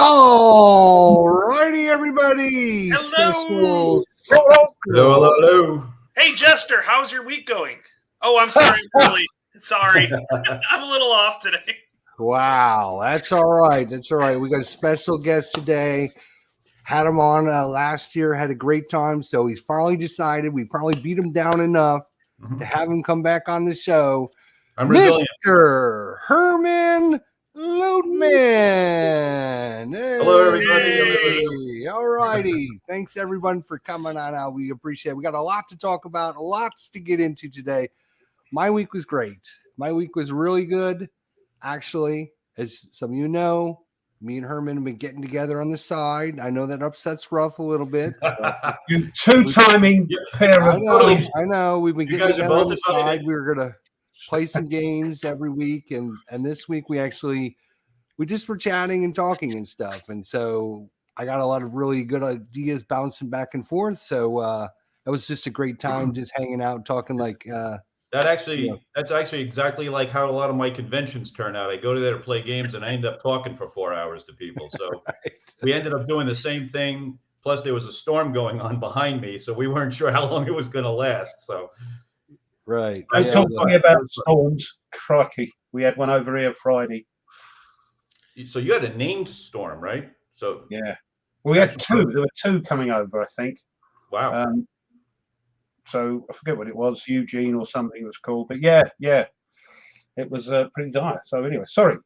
All righty, everybody. Hello. Hello. Hey, Jester, how's your week going? Oh, I'm sorry, really. Sorry. I'm a little off today. Wow, that's all right. That's all right. We got a special guest today. Had him on last year, had a great time. So he's finally decided. We finally beat him down enough to have him come back on the show. I'm resilient. Mr. Herman Luttmann. Hey. Hello, everybody. All righty. Thanks, everyone, for coming on out. We appreciate it. We got a lot to talk about, lots to get into today. My week was great. My week was really good. Actually, as some of you know, me and Herman have been getting together on the side. I know that upsets Ruff a little bit. You two-timing pair of bullies. I know. We've been getting together on the side. We were going to play some games every week. And this week we just were chatting and talking and stuff. And so I got a lot of really good ideas bouncing back and forth. So it was just a great time just hanging out, talking like that's actually exactly like how a lot of my conventions turn out. I go to there to play games and I end up talking for 4 hours to people. So we ended up doing the same thing. Plus there was a storm going on behind me, so we weren't sure how long it was going to last. So right. Talking about storms, crikey. We had one over here Friday. So you had a named storm, right? So yeah. Well, we had two. There were two coming over, I think. Wow. So I forget what it was, Eugene or something it was called. But yeah, it was pretty dire. So anyway, sorry.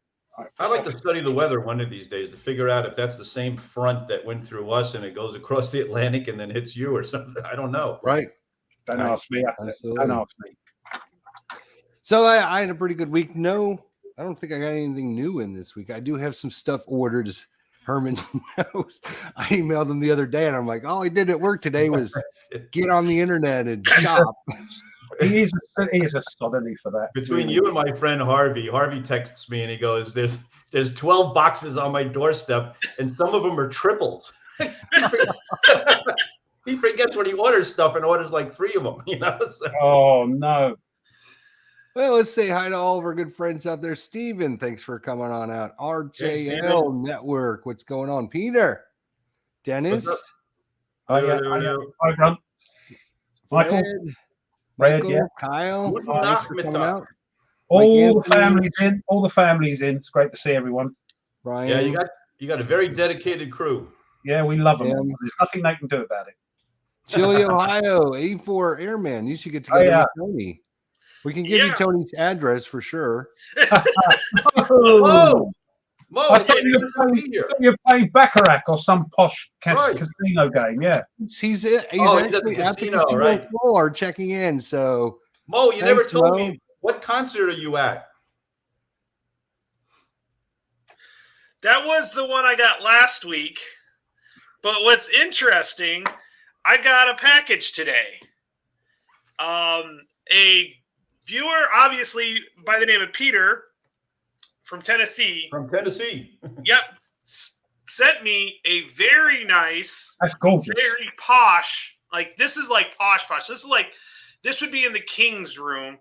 I'd like to study the weather one of these days to figure out if that's the same front that went through us and it goes across the Atlantic and then hits you or something. I don't know. Right. Don't ask me. Don't ask me. So I had a pretty good week. No, I don't think I got anything new in this week. I do have some stuff ordered. Herman knows. I emailed him the other day and I'm like, all I did at work today was get on the internet and shop. He's a sodommy for that. Between you and my friend Harvey texts me and he goes, there's 12 boxes on my doorstep and some of them are triples. He forgets when he orders stuff and orders like 3 of them, So. Oh no. Well, let's say hi to all of our good friends out there. Steven, thanks for coming on out. RJL Network, what's going on? Peter, Dennis, Hi, Ron. Michael, Michael, Kyle, thanks for coming out. All the families in. It's great to see everyone. Brian, yeah, you got a very dedicated crew. Yeah, we love them. There's nothing they can do about it. Chile, Ohio, A4 Airman. You should get together with Tony. We can give you Tony's address for sure. Mo, I thought you're playing Baccarat or some posh casino game. Yeah, he's actually at the casino floor checking in. So Mo, you never told me what concert are you at? That was the one I got last week. But what's interesting, I got a package today. A viewer, obviously by the name of Peter from Tennessee. Yep. Sent me a very nice, that's gorgeous, very posh. Like this is like posh. This would be in the king's room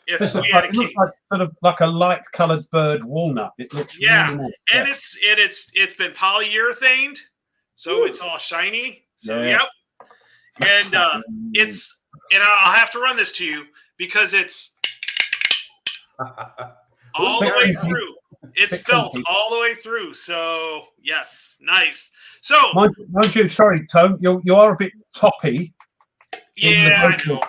if we had a king. Like, sort of like a light-colored bird walnut. It looks really nice. And it's been polyurethaned, so it's all shiny. So yep. And I'll have to run this to you because it's all the way through. It's felt all the way through. So yes, nice. So mind you, sorry, Tone, you are a bit toppy. Yeah, I know.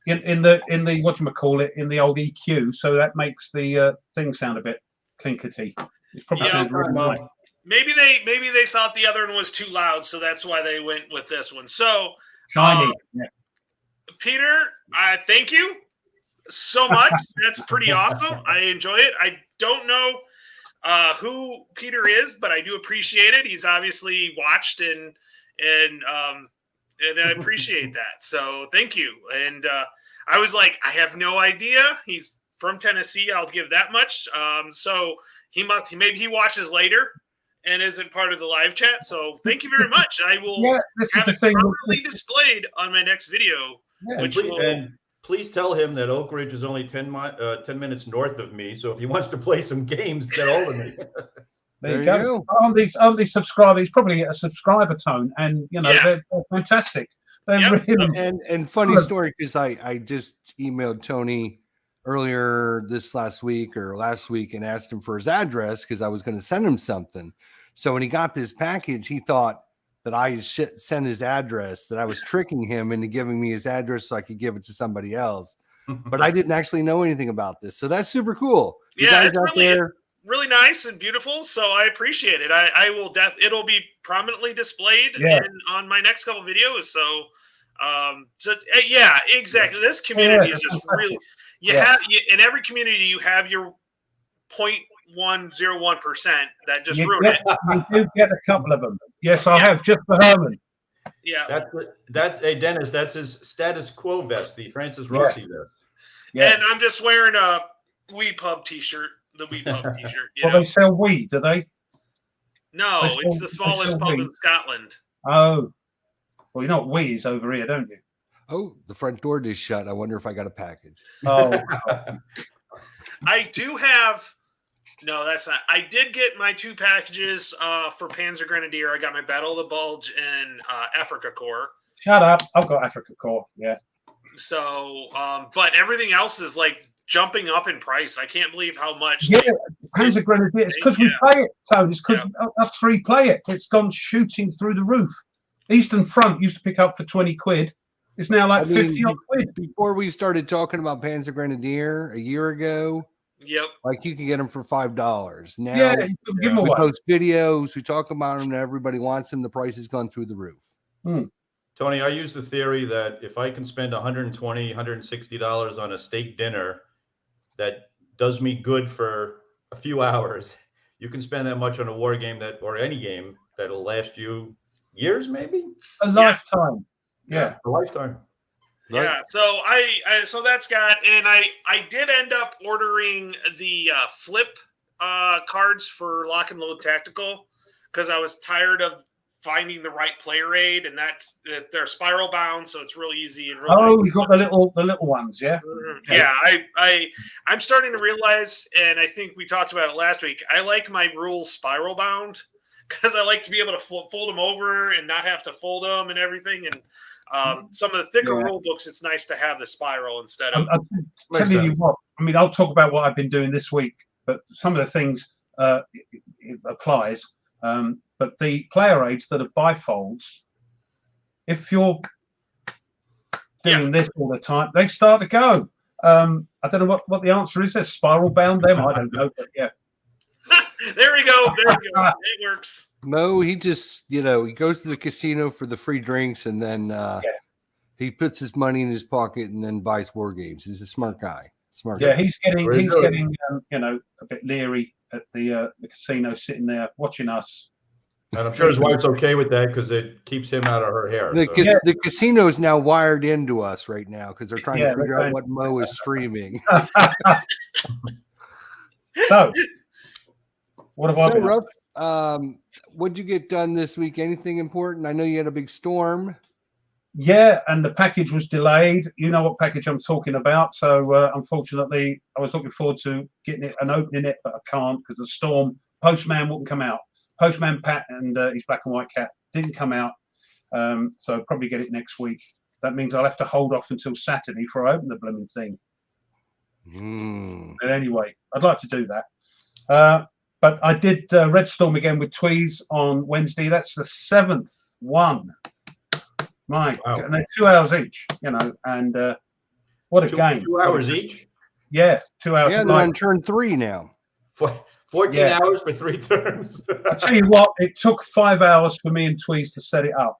In the whatchamacallit, in the old EQ, so that makes the thing sound a bit clinkety. It probably sounds really nice. Maybe they thought the other one was too loud, so that's why they went with this one. So shiny. Peter, I thank you so much. That's pretty awesome. I enjoy it. I don't know who Peter is, but I do appreciate it. He's obviously watched and I appreciate that. So thank you. And I was like, I have no idea. He's from Tennessee. I'll give that much. So maybe he watches later and isn't part of the live chat. So thank you very much. I will have it properly displayed on my next video. And please tell him that Oak Ridge is only 10 minutes north of me. So if he wants to play some games, get hold of me. There you go. On these subscribers, he's probably a subscriber tone, and they're fantastic. They're really and funny story, because I just emailed Tony earlier last week and asked him for his address because I was going to send him something. So when he got this package, he thought that I sent his address, that I was tricking him into giving me his address so I could give it to somebody else. But I didn't actually know anything about this. So that's super cool. You guys it's really nice and beautiful. So I appreciate it. I will it'll be prominently displayed on my next couple videos. So exactly. This community is just really, in every community you have your 0.101% that just ruin it. You do get a couple of them. Yes, I have, just for Herman. Yeah. That's Dennis, that's his status quo vest, the Francis Rossi vest. Yeah. And I'm just wearing a Wee Pub t-shirt, the Wee Pub t-shirt. They sell weed, do they? No, it's the smallest pub in Scotland. Oh. Well, you know what Wee is over here, don't you? Oh, the front door just shut. I wonder if I got a package. Oh. I do have... No, that's not. I did get my 2 packages for Panzer Grenadier. I got my Battle of the Bulge and Africa Corps. Shut up. I've got Africa Corps, yeah. So, but everything else is like jumping up in price. I can't believe how much. Yeah, Panzer Grenadier. It's because we play it, Tony. It's because us 3 play it. It's gone shooting through the roof. Eastern Front used to pick up for 20 quid. It's now like 50 quid. Before we started talking about Panzer Grenadier a year ago, like you can get them for $5 now. Yeah, you give them away. We post videos, we talk about them, and everybody wants them. The price has gone through the roof. Tony, I use the theory that if I can spend $120, $160 on a steak dinner that does me good for a few hours, you can spend that much on a war game or any game that'll last you years, maybe a lifetime. Yeah, a lifetime. Right. Yeah, so so that's got, and I did end up ordering the flip cards for Lock and Load Tactical because I was tired of finding the right player aid, and they're spiral bound, so it's real easy and really. You got the little ones, yeah. Yeah, I'm starting to realize, and I think we talked about it last week. I like my rules spiral bound because I like to be able to fold them over and not have to fold them and everything, and. Some of the thicker rule books, it's nice to have the spiral instead of. I'm telling you what. I mean, I'll talk about what I've been doing this week, but some of the things it applies. But the player aids that are bifolds, if you're doing this all the time, they start to go. I don't know what the answer is. There, spiral bound them. I don't know, but yeah. There we go. It works. Mo, he just, he goes to the casino for the free drinks, and then he puts his money in his pocket and then buys war games. He's a smart guy. Yeah, he's getting a bit leery at the casino, sitting there watching us. And I'm sure his wife's okay with that because it keeps him out of her hair. The casino is now wired into us right now because they're trying to figure out what Mo is streaming. So. What about what'd you get done this week? Anything important? I know you had a big storm. Yeah, and the package was delayed. You know what package I'm talking about. So unfortunately, I was looking forward to getting it and opening it, but I can't because the storm. Postman wouldn't come out. Postman Pat and his black and white cat didn't come out. So I'll probably get it next week. That means I'll have to hold off until Saturday before I open the blooming thing. But anyway, I'd like to do that. But I did Red Storm again with Tweez on Wednesday. That's the 7th one. Wow. And they're 2 hours each, and what a game. 2 hours each? Yeah, 2 hours. Yeah, they're on turn 3 now. 14 hours for 3 turns. I tell you what, it took 5 hours for me and Tweez to set it up.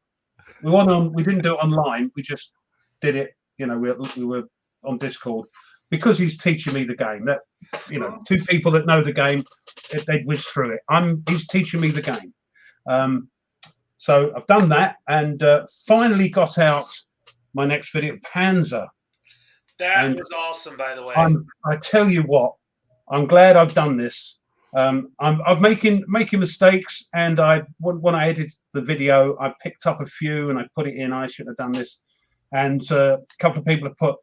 We didn't do it online. We just did it, we were on Discord. Because he's teaching me the game, that 2 people that know the game, they'd whiz through it. He's teaching me the game, so I've done that and finally got out my next video, Panzer. That was awesome, by the way. I tell you what, I'm glad I've done this. I'm making mistakes, and when I edited the video, I picked up a few and I put it in. I should have done this, and a couple of people have put,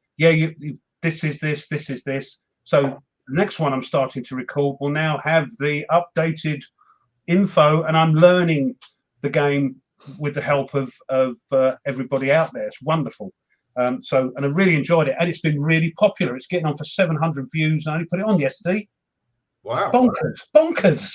this is this. So the next one I'm starting to record will now have the updated info, and I'm learning the game with the help of everybody out there. It's wonderful. And I really enjoyed it, and it's been really popular. It's getting on for 700 views. I only put it on yesterday. Wow. Bonkers.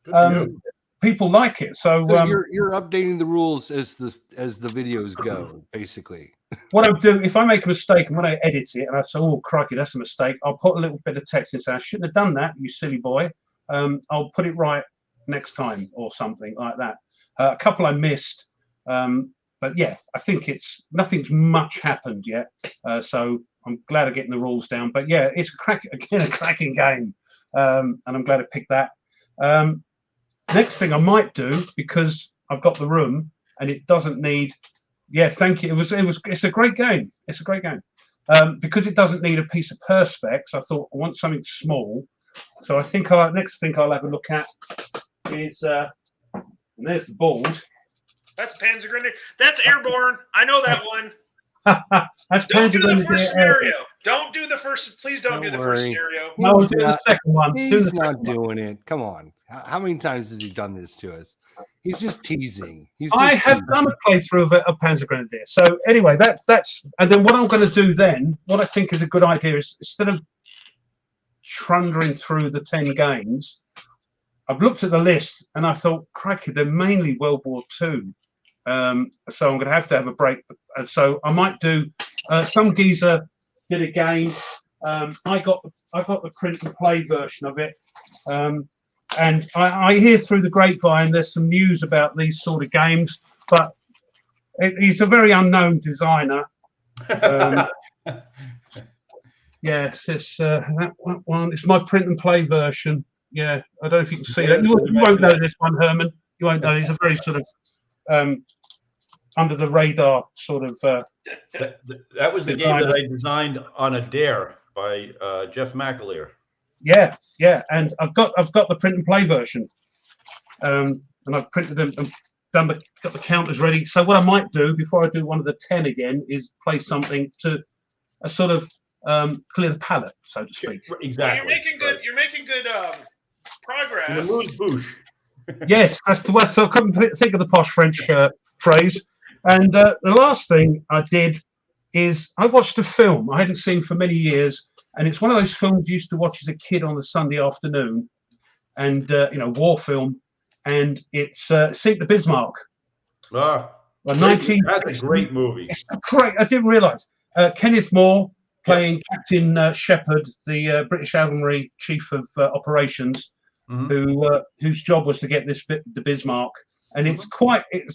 Good for you. People like it. So you're updating the rules as the videos go, basically. What I'll do, if I make a mistake and when I edit it and I say, oh, crikey, that's a mistake, I'll put a little bit of text and say, I shouldn't have done that, you silly boy. I'll put it right next time or something like that. A couple I missed. But yeah, I think nothing's much happened yet. So I'm glad of getting the rules down. But yeah, it's a cracking game. And I'm glad I picked that. Next thing I might do, because I've got the room and it doesn't need. Yeah, thank you. It's a great game. It's a great game. Because it doesn't need a piece of perspex, I thought I want something small. So I think next thing I'll have a look at is and there's the board. That's Panzer Grenadier. That's Airborne. I know that one. That's Don't do the Panzer first Grenadier. scenario. Don't do the first. Please don't do the first scenario. No, we'll do the second one. He's not doing it. Come on. How many times has he done this to us? He's just teasing. I have done a playthrough of Panzer Grenadier. So anyway, that's and then what I'm going to do then, what I think is a good idea is instead of trundling through the 10 games, I've looked at the list and I thought, crikey, they're mainly World War II. So I'm going to have a break. So I might do some geezer did a game. I got the print and play version of it. And I hear through the grapevine there's some news about these sort of games, but he's a very unknown designer. Yes, it's that one. It's my print and play version. Yeah, I don't know if you can see that. You won't know this one, Herman. You won't know. He's a very sort of under the radar sort of. That was the game that I designed on a dare by Jeff McAleer. Yeah, and I've got the print and play version, and I've printed them and got the counters ready. So what I might do before I do one of the 10 again is play something to a sort of clear the palate, so to speak. Exactly. Well, you're making good progress. Bouche. Yes, that's the word. I couldn't think of the posh French phrase. And the last thing I did is I watched a film I hadn't seen for many years. And it's one of those films you used to watch as a kid on a Sunday afternoon, and war film, and it's Sink the Bismarck. That's a great movie. It's great. I didn't realise Kenneth Moore playing Captain Shepherd, the British Admiralty Chief of Operations, whose job was to get the Bismarck, and it's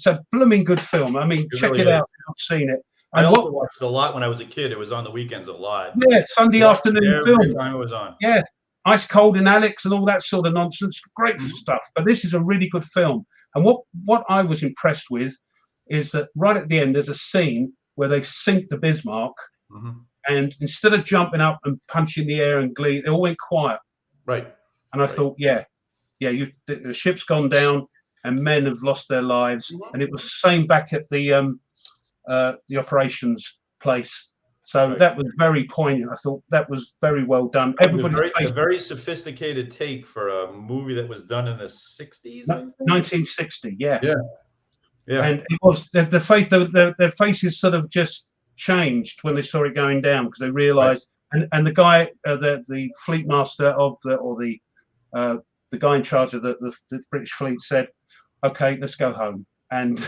a blooming good film. I mean, check it out if you've seen it. I also watched it a lot when I was a kid. It was on the weekends a lot. Yeah, Sunday afternoon film. Every time it was on. Yeah, Ice Cold and Alex and all that sort of nonsense. Great stuff. But this is a really good film. And what I was impressed with is that right at the end, there's a scene where they sink the Bismarck. And instead of jumping up and punching the air and glee, they all went quiet. Right. And I thought, the ship's gone down and men have lost their lives. And it was the same back at the operations place. So that was very poignant. I thought that was very well done. A very sophisticated take for a movie that was done in the 60s. 1960, yeah. Yeah. And it was their faces sort of just changed when they saw it going down because they realised. Right. And the guy, the fleet master the guy in charge of the British fleet said, "Okay, let's go home." And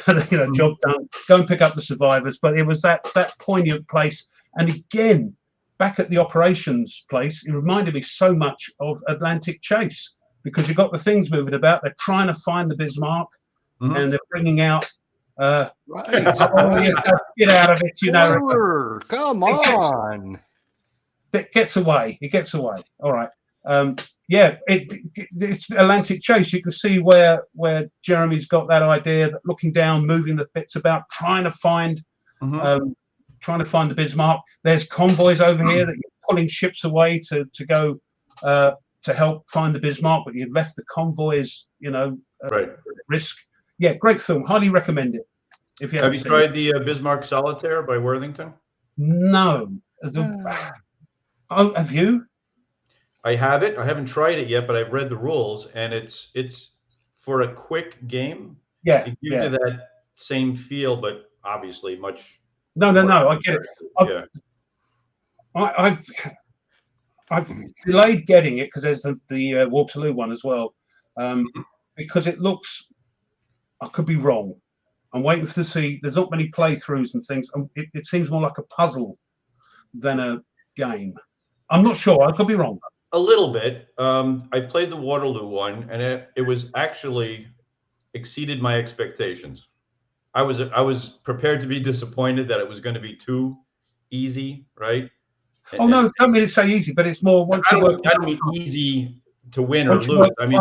job done. Go and pick up the survivors. But it was that poignant place. And again, back at the operations place, it reminded me so much of Atlantic Chase because you've got the things moving about. They're trying to find the Bismarck, and they're bringing out. Get out of it, Come on. It gets away. All right. It's Atlantic Chase. You can see where Jeremy's got that idea, that looking down, moving the bits about, trying to find the Bismarck. There's convoys over here that you're pulling ships away to go to help find the Bismarck, but you've left the convoys, at risk. Yeah, great film. Highly recommend it. If you have you tried the Bismarck Solitaire by Worthington? No. Have you? I have it. I haven't tried it yet, but I've read the rules, and it's for a quick game, Yeah, it gives you that same feel, but obviously much. No, I get it. I've delayed getting it because there's the Waterloo one as well, because it looks. I could be wrong. I'm waiting to see. There's not many playthroughs and things. It seems more like a puzzle than a game. I'm not sure. I could be wrong. A little bit. I played the Waterloo one, and it was actually exceeded my expectations. I was prepared to be disappointed that it was going to be too easy, right? No, don't mean to say easy, but it's more once you work. I don't mean easy to win or lose. I mean,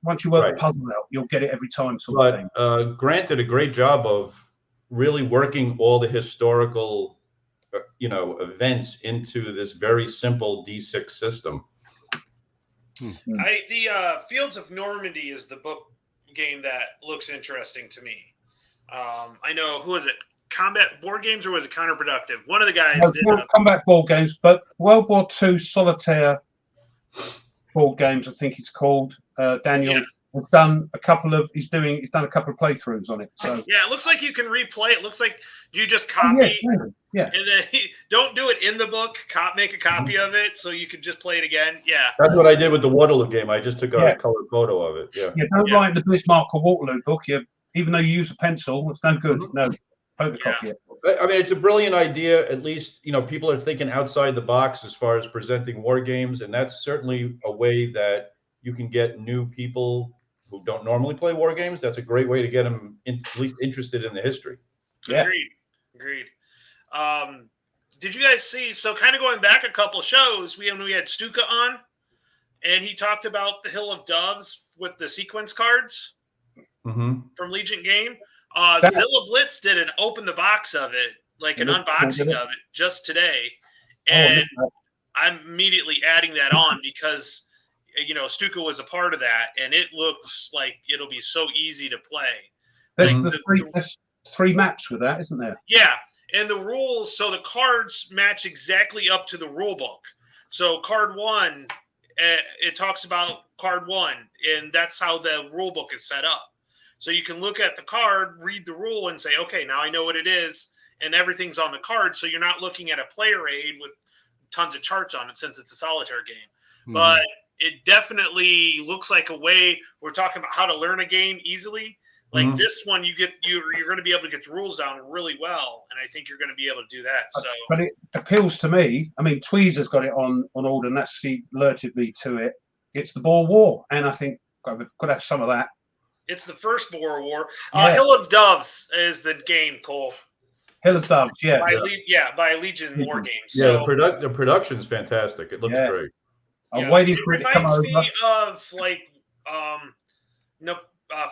once you work the puzzle out, you'll get it every time. But Grant did a great job of really working all the historical, events into this very simple D6 system. The Fields of Normandy is the book game that looks interesting to me. I know, who is it? Combat Board Games, or was it Counterproductive? One of the guys did Combat Board Games, but World War II Solitaire Board Games, I think it's called. Daniel has done a couple of. He's done a couple of playthroughs on it. So yeah, it looks like you can replay. It looks like you just copy, and then don't do it in the book. Make a copy of it so you can just play it again. Yeah, that's what I did with the Waterloo game. I just took a colored photo of it. Yeah, don't write the Bismarck or Waterloo book. Even though you use a pencil, it's no good. No. Photocopy it. I mean, it's a brilliant idea. At least, people are thinking outside the box as far as presenting war games. And that's certainly a way that you can get new people who don't normally play war games. That's a great way to get them at least interested in the history. Yeah. Agreed. Did you guys see, so kind of going back a couple shows, we had Stuka on, and he talked about the Hill of Doves with the sequence cards from Legion Game. Zilla Blitz did an open the box of it, like an unboxing of it just today. And I'm immediately adding that on because, Stuka was a part of that, and it looks like it'll be so easy to play. There's three maps with that, isn't there? Yeah. And the rules, so the cards match exactly up to the rule book. So card one, it talks about card one, and that's how the rule book is set up. So you can look at the card, read the rule, and say, okay, now I know what it is, and everything's on the card. So you're not looking at a player aid with tons of charts on it since it's a solitaire game. But it definitely looks like a way, we're talking about how to learn a game easily. Like this one, you're going to be able to get the rules down really well, and I think you're going to be able to do that. So, but it appeals to me. I mean, Tweezer's got it on order, and that's alerted me to it. It's the Boer War, and I think I've got to have some of that. It's the first Boer War. Hill of Doves is the game, Cole. Hill of Doves, by Legion War Games. Yeah, so, the production's fantastic. It looks great. I'm waiting for it to come over. It reminds me of like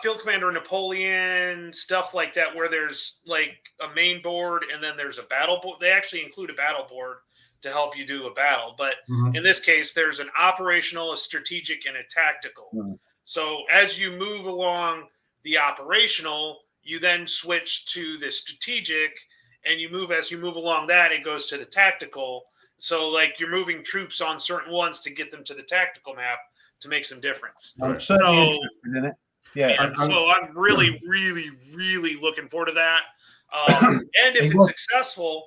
Field Commander Napoleon, stuff like that, where there's like a main board and then there's a battle board. They actually include a battle board to help you do a battle. But in this case, there's an operational, a strategic, and a tactical. So as you move along the operational, you then switch to the strategic, and as you move along that, it goes to the tactical. So like you're moving troops on certain ones to get them to the tactical map to make some difference. I'm certainly interested in it. Yeah. So I'm really, really, really looking forward to that. And if it's successful,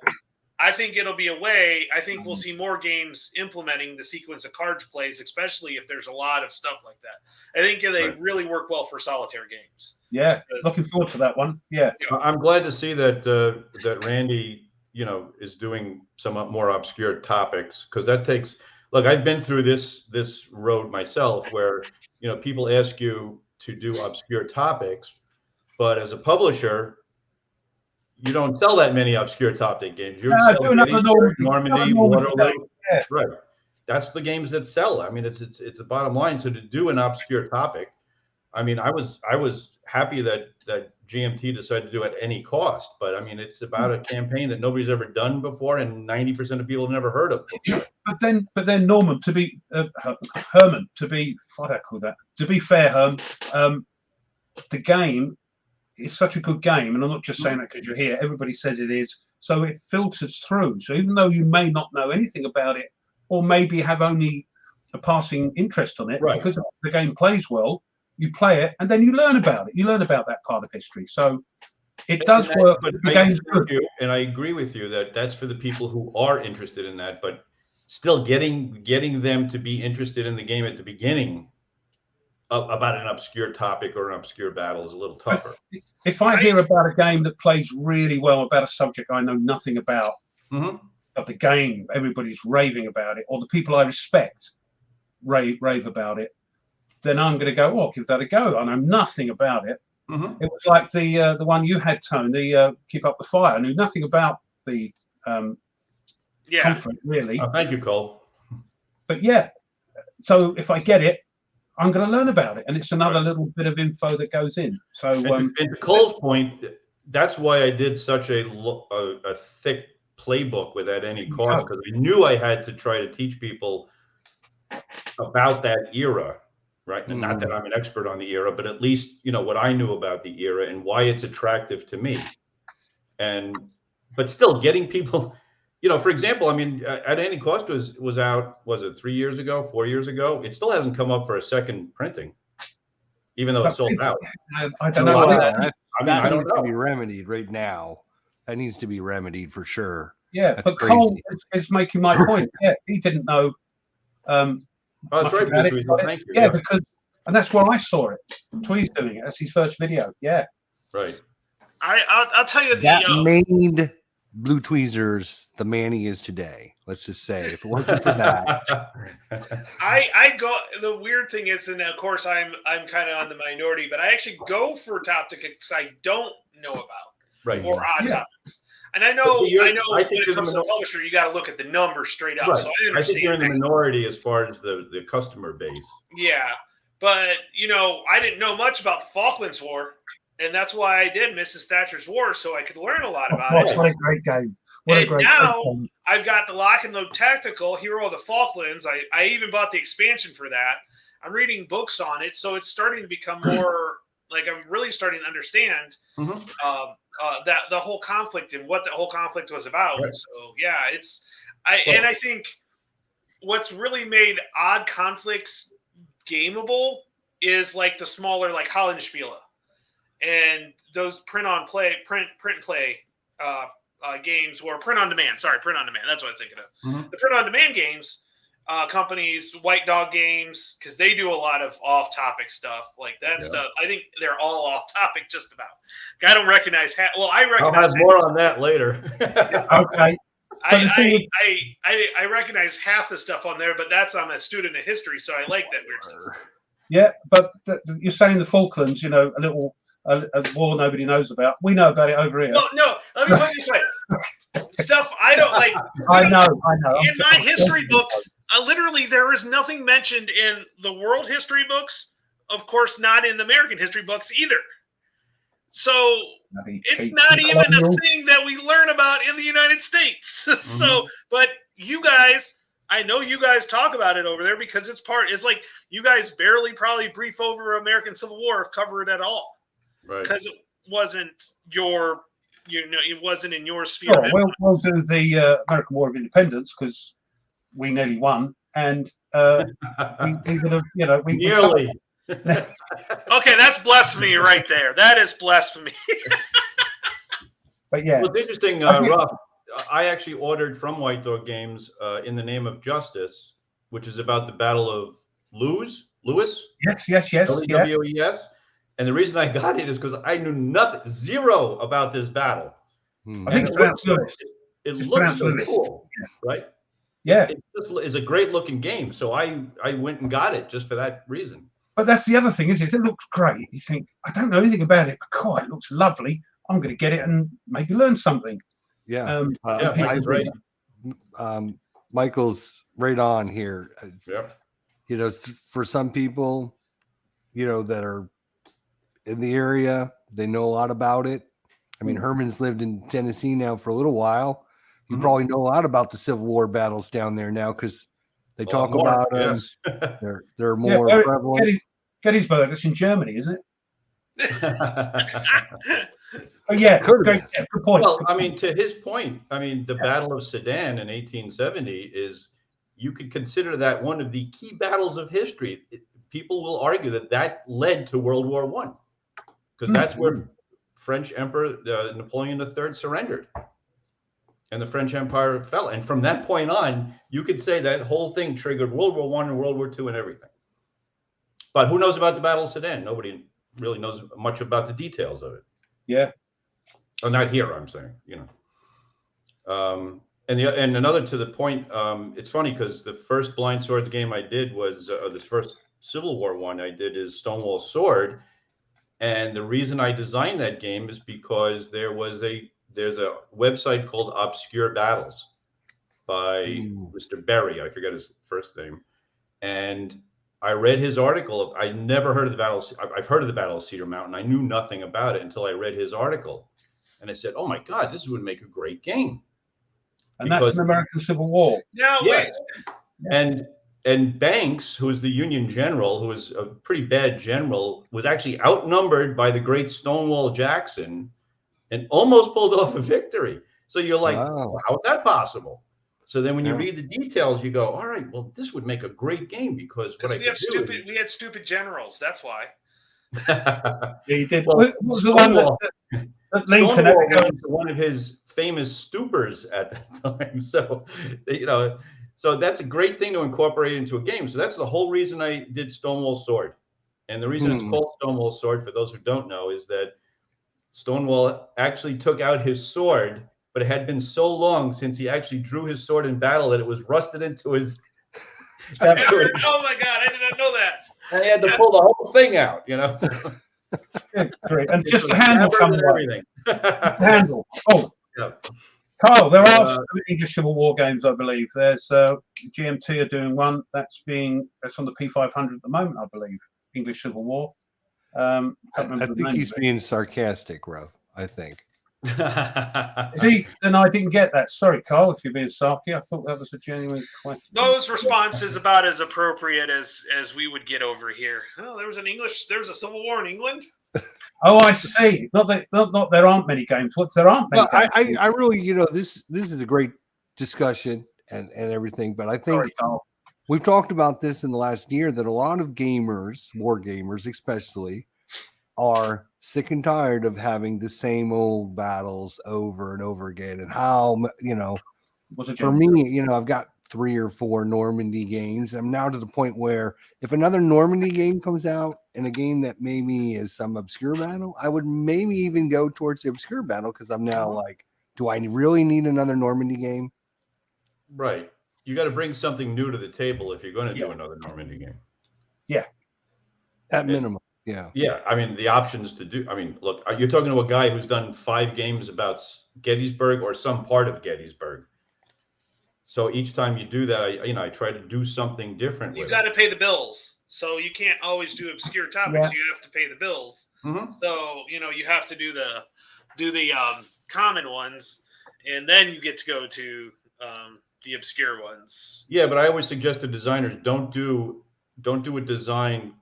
I think it'll be a way. I think we'll see more games implementing the sequence of cards plays, especially if there's a lot of stuff like that. I think they really work well for solitaire games. Yeah, looking forward to that one. Yeah, I'm glad to see that that Randy, is doing some more obscure topics, because that takes. Look, I've been through this road myself, where people ask you to do obscure topics, but as a publisher, you don't sell that many obscure topic games. You sell Gettysburg, Normandy, Waterloo. Yeah. Right. That's the games that sell. I mean, it's the bottom line. So to do an obscure topic, I mean, I was happy that GMT decided to do it at any cost. But I mean, it's about a campaign that nobody's ever done before, and 90% of people have never heard of before. But then Norman, Herman, to be fair, Herm, the game is such a good game, and I'm not just saying that because you're here. Everybody says it is, so it filters through. So even though you may not know anything about it, or maybe have only a passing interest on it, because the game plays well, you play it, and then you learn about it. You learn about that part of history. So it does work. But The game's good. and I agree with you that that's for the people who are interested in that. But still, getting them to be interested in the game at the beginning about an obscure topic or an obscure battle is a little tougher. If I hear about a game that plays really well about a subject I know nothing about, of the game, everybody's raving about it, or the people I respect rave about it, then I'm going to go, oh, I'll give that a go. I know nothing about it. It was like the one you had, Tony, Keep Up the Fire. I knew nothing about the conflict, really. Oh, thank you, Cole. But yeah, so if I get it, I'm going to learn about it, and it's another little bit of info that goes in. So, and to Cole's point, that's why I did such a thick playbook without any cost, because I knew I had to try to teach people about that era, right? And not that I'm an expert on the era, but at least what I knew about the era and why it's attractive to me. But still, getting people. For example, I mean, At Any Cost was out, was it 3 years ago, 4 years ago? It still hasn't come up for a second printing, even though it's sold out. I don't know. That I don't needs know. to be remedied right now. That needs to be remedied for sure. Yeah, That's but crazy. Cole is making my point. Yeah, he didn't know. That's right, about it. thank you. Yeah, and that's where I saw it. Tweed's doing it. That's his first video. Yeah. Right. I'll tell you That made Blue Tweezers the man he is today. Let's just say, if it wasn't for that. I go. The weird thing is, and of course I'm kind of on the minority, but I actually go for topics I don't know about, or odd topics. And I know when it comes to the publisher, you got to look at the numbers straight up. Right. So I understand. I think you're in the minority as far as the customer base. Yeah, but I didn't know much about the Falklands War. And that's why I did Mrs. Thatcher's War, so I could learn a lot about it. What a great game. Now I've got the Lock and Load Tactical Hero of the Falklands. I even bought the expansion for that. I'm reading books on it, so it's starting to become more like I'm really starting to understand that the whole conflict and what the whole conflict was about. Right. So yeah, and I think what's really made odd conflicts gameable is like the smaller like Hollenspiele. And those print and play games, or print on demand. Sorry, print on demand. That's what I was thinking of. The print on demand games companies, White Dog Games, because they do a lot of off-topic stuff like that stuff. I think they're all off-topic just about. I don't recognize. I recognize. I'll have more on that later. Okay. I recognize half the stuff on there, but that's I'm a student of history, so I like that weird stuff. Yeah, but you're saying the Falklands, a war nobody knows about. We know about it over here. No. Let me put it this way: stuff I don't like. I know. In my history books, literally, there is nothing mentioned in the world history books. Of course, not in the American history books either. So it's not even a thing that we learn about in the United States. So, but you guys. I know you guys talk about it over there because it's like you guys barely probably brief over American Civil War if cover it at all. Right. Because it wasn't it wasn't in your sphere. Sure, we'll do the American War of Independence because we nearly won, and we would have, nearly. Okay, that's blasphemy right there. That is blasphemy. But yeah, well, it's interesting, Ruff. I actually ordered from White Dog Games In the Name of Justice, which is about the Battle of Lewis. Yes. WWES. And the reason I got it is because I knew zero about this battle. I think it's pronounced Lewis. It looks so cool, right? Yeah. It is a great looking game. So I went and got it just for that reason. But that's the other thing, isn't it? It looks great. You think, I don't know anything about it, but God, it looks lovely. I'm going to get it and maybe learn something. Yeah. Michael's right. Michael's right on here. Yeah. For some people, that are in the area, they know a lot about it. I mean, Herman's lived in Tennessee now for a little while. You probably know a lot about the Civil War battles down there now because they talk about them. They're more prevalent. Gettysburg, it's in Germany, isn't it? Oh, yeah, good point. Well, I mean, to his point, the Battle of Sedan in 1870 you could consider that one of the key battles of history. people will argue that led to World War I, because that's where French Emperor Napoleon III surrendered, and the French Empire fell. And from that point on, you could say that whole thing triggered World War I and World War II and everything. But who knows about the Battle of Sedan? Nobody really knows much about the details of it. Yeah. Oh, not here, I'm saying, And another to the point, it's funny because the first Blind Swords game I did was this first Civil War one I did is Stonewall Sword. And the reason I designed that game is because there's a website called Obscure Battles by Mr. Berry. I forget his first name. And I read his article. I never heard of the battle. I've heard of the Battle of Cedar Mountain. I knew nothing about it until I read his article. And I said, oh my God, this would make a great game. And that's an American Civil War. No, yes. wait. And Banks, who was the Union general, who was a pretty bad general, was actually outnumbered by the great Stonewall Jackson and almost pulled off a victory. So you're like, wow, how is that possible? So then when you read the details, you go, all right, well, this would make a great game because we had stupid generals. That's why. Yeah, you did. Well, what was the one that Lincoln had went into one of his famous stupors at that time. So, so that's a great thing to incorporate into a game. So that's the whole reason I did Stonewall Sword. And the reason it's called Stonewall Sword, for those who don't know, is that Stonewall actually took out his sword, but it had been so long since he actually drew his sword in battle that it was rusted into his. Oh my God, I did not know that. And he had to pull the whole thing out, Great. And just the handle comes everything. The handle. Oh, yeah. Carl, there are some English Civil War games, I believe. There's GMT are doing one that's on the P500 at the moment, I believe. English Civil War. I think he's being sarcastic, Ruff. I think. Is he? Then I didn't get that. Sorry, Carl, if you're being sarky. I thought that was a genuine question. Those responses about as appropriate as we would get over here. Oh, there was a Civil War in England. Oh, I see. Not there aren't many games. There aren't many games. I really, this is a great discussion and everything, but I think we've talked about this in the last year that a lot of gamers, war gamers especially, are sick and tired of having the same old battles over and over again. And how, for me, I've got 3 or 4 Normandy games. I'm now to the point where if another Normandy game comes out and a game that maybe is some obscure battle, I would maybe even go towards the obscure battle because I'm now like, do I really need another Normandy game? Right. You got to bring something new to the table if you're going to do another Normandy game. Yeah. At minimum. Yeah. Yeah. I mean, the options to do, look, you're talking to a guy who's done 5 games about Gettysburg or some part of Gettysburg. So each time you do that, I try to do something different. You got to pay the bills. So you can't always do obscure topics. Yeah. You have to pay the bills. Mm-hmm. So, you have to do the common ones, and then you get to go to the obscure ones. Yeah, but I always suggest to designers, don't do a design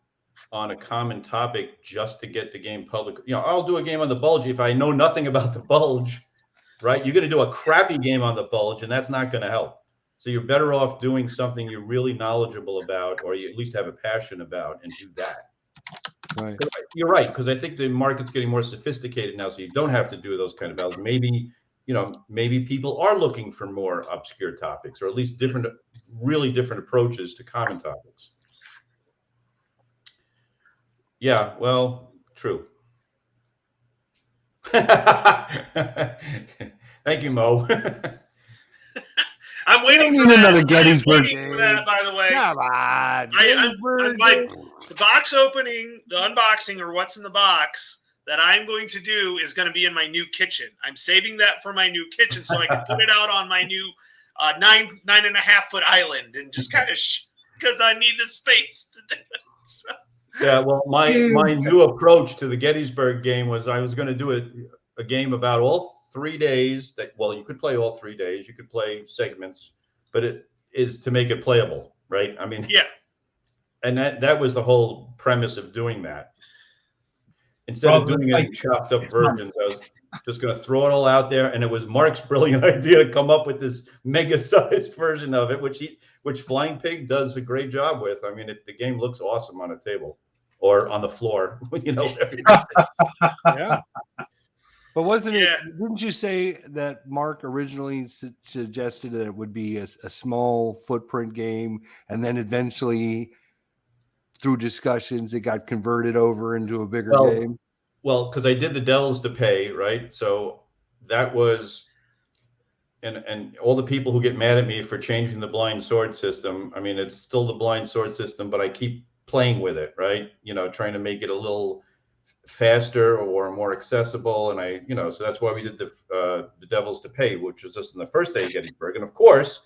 on a common topic just to get the game public. I'll do a game on the bulge if I know nothing about the bulge, right? You're going to do a crappy game on the bulge, and that's not going to help. So you're better off doing something you're really knowledgeable about, or you at least have a passion about, and do that. Right. You're right, because I think the market's getting more sophisticated now, so you don't have to do those kind of battles. Maybe, maybe people are looking for more obscure topics, or at least really different approaches to common topics. Yeah, well, true. Thank you, Mo. I'm waiting for that. Another Gettysburg for that, by the way. Come on. The box opening, the unboxing, or what's in the box that I'm going to do is going to be in my new kitchen. I'm saving that for my new kitchen so I can put it out on my new 9.5 foot island and just kind of because I need the space to do it. So. Yeah, well, my new approach to the Gettysburg game was I was going to do a game about all 3 days you could play all 3 days, you could play segments, but it is to make it playable, right? Yeah. And that was the whole premise of doing that. Instead of doing it in chopped up versions, Just going to throw it all out there. And it was Mark's brilliant idea to come up with this mega-sized version of it, which Flying Pig does a great job with. I mean, the game looks awesome on a table or on the floor. Yeah. But wasn't it? Didn't you say that Mark originally suggested that it would be a small footprint game, and then eventually, through discussions, it got converted over into a bigger game? Well, because I did the Devils to Pay, right? So that was, and all the people who get mad at me for changing the blind sword system. I mean, it's still the blind sword system, but I keep playing with it, right? Trying to make it a little faster or more accessible, and so that's why we did the Devils to Pay, which was just on the first day of Gettysburg. And of course,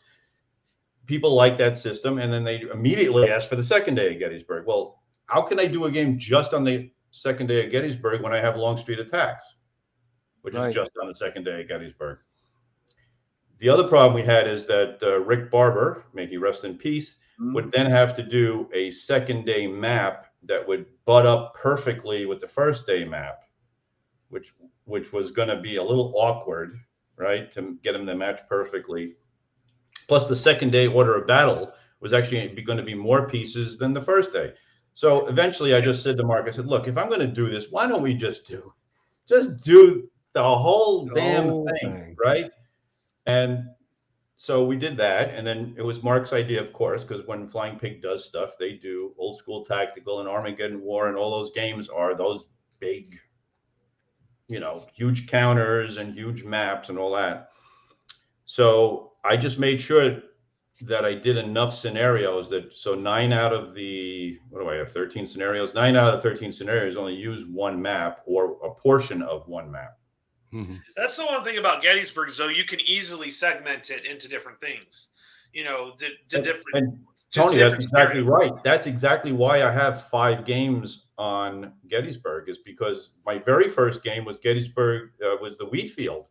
people like that system, and then they immediately asked for the second day of Gettysburg. Well, how can I do a game just on the second day of Gettysburg when I have Longstreet Attacks, which is just on the second day of Gettysburg? The other problem we had is that Rick Barber, may he rest in peace, would then have to do a second day map that would butt up perfectly with the first day map, which was going to be a little awkward, right, to get him to match perfectly. Plus, the second day order of battle was actually going to be more pieces than the first day. So eventually, I just said to Mark, I said, "Look, if I'm going to do this, why don't we just do the whole damn thing, right?" And so we did that, and then it was Mark's idea, of course, because when Flying Pig does stuff, they do Old School Tactical and Armageddon War, and all those games are those big, huge counters and huge maps and all that. So I just made sure that I did enough scenarios so 9 out of the, 13 scenarios? 9 out of the 13 scenarios only use one map or a portion of one map. That's the one thing about Gettysburg, though. You can easily segment it into different things, different. And Tony, that's exactly right. That's exactly why I have 5 games on Gettysburg, is because my very first game was Gettysburg, was the wheat field.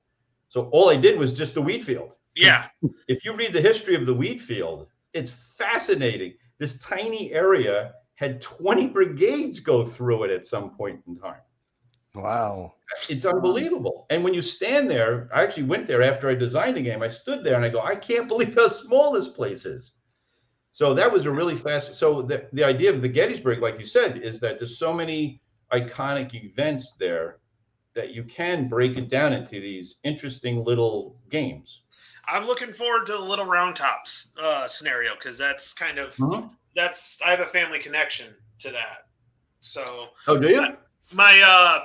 So all I did was just the wheat field. Yeah. If you read the history of the wheat field, it's fascinating. This tiny area had 20 brigades go through it at some point in time. Wow. It's unbelievable. And when you stand there, I actually went there after I designed the game. I stood there and I go, I can't believe how small this place is. So that was a really fast. So the idea of the Gettysburg, like you said, is that there's so many iconic events there that you can break it down into these interesting little games. I'm looking forward to the Little Round Tops scenario, because that's kind of I have a family connection to that. So do you? My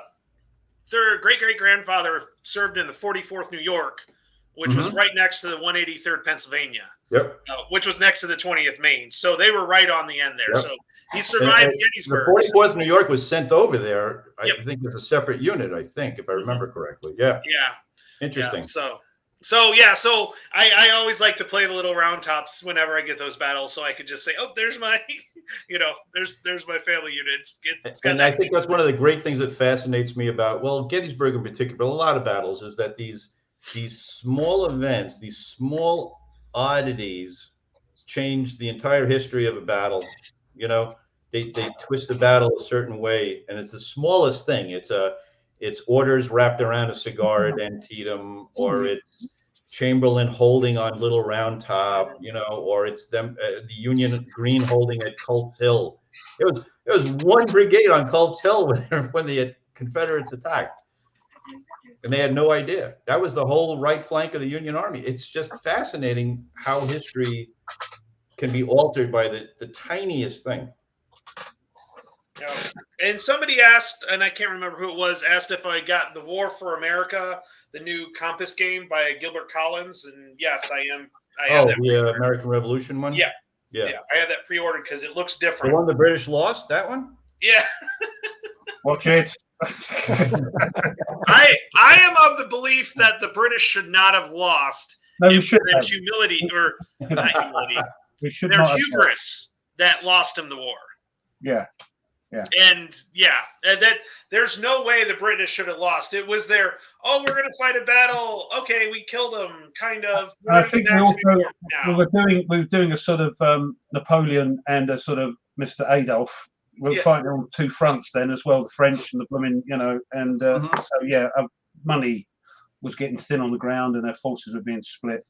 their great-great-grandfather served in the 44th New York, which was right next to the 183rd Pennsylvania. Yep. Which was next to the 20th Maine. So they were right on the end there. Yep. So he survived Gettysburg. The 44th New York was sent over there. I think it's a separate unit, I think, if I remember correctly. Yeah. Yeah. Interesting. Yeah. So I always like to play the Little Round Tops whenever I get those battles, so I could just say, oh, there's my, there's my family unit. And I think that's one of the great things that fascinates me about, Gettysburg in particular, but a lot of battles, is that these small events, these small oddities change the entire history of a battle. They twist a battle a certain way, and it's the smallest thing. It's orders wrapped around a cigar at Antietam, or it's Chamberlain holding on Little Round Top, or it's them the Union Green holding at Culp's Hill. It was one brigade on Culp's Hill when the Confederates attacked, and they had no idea. That was the whole right flank of the Union Army. It's just fascinating how history can be altered by the tiniest thing. And somebody asked, and I can't remember who it was, asked if I got The War for America, the new Compass game by Gilbert Collins, and yes, I am. I have that the American Revolution one. Yeah, I have that pre-ordered because it looks different. The one the British lost, that one. Yeah. Watch it. I am of the belief that the British should not have lost. No, you should. There's humility, or not humility. There's hubris that lost them the war. Yeah. Yeah. And that there's no way the British should have lost. It was we're going to fight a battle. Okay, we killed them, kind of. I think we were doing a sort of Napoleon and a sort of Mr. Adolf. We were fighting on 2 fronts then as well, the French and the blooming, money was getting thin on the ground and their forces were being split.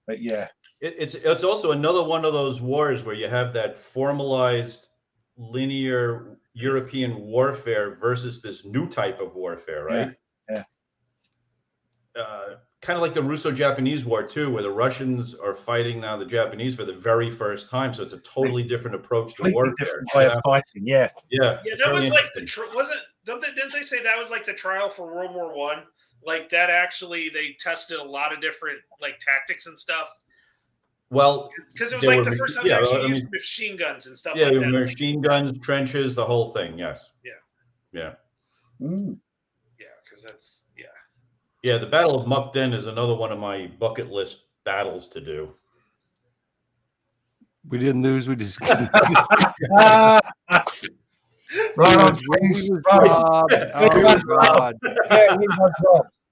But yeah, it's also another one of those wars where you have that formalized linear European warfare versus this new type of warfare, right? Yeah. Kind of like the Russo-Japanese War too, where the Russians are fighting now the Japanese for the very first time. So it's a totally different approach to warfare. Different way of fighting. Yeah. That was like didn't they say that was like the trial for World War One? Like that actually, they tested a lot of different like tactics and stuff. Well, because it was like the first time they actually used machine guns and stuff like that. Machine guns, trenches, the whole thing. Yes. Yeah. Mm. Yeah, because that's Yeah, the Battle of Mukden is another one of my bucket list battles to do. We didn't lose. We just Right on, Jez. Oh, God. Yeah, he was robbed.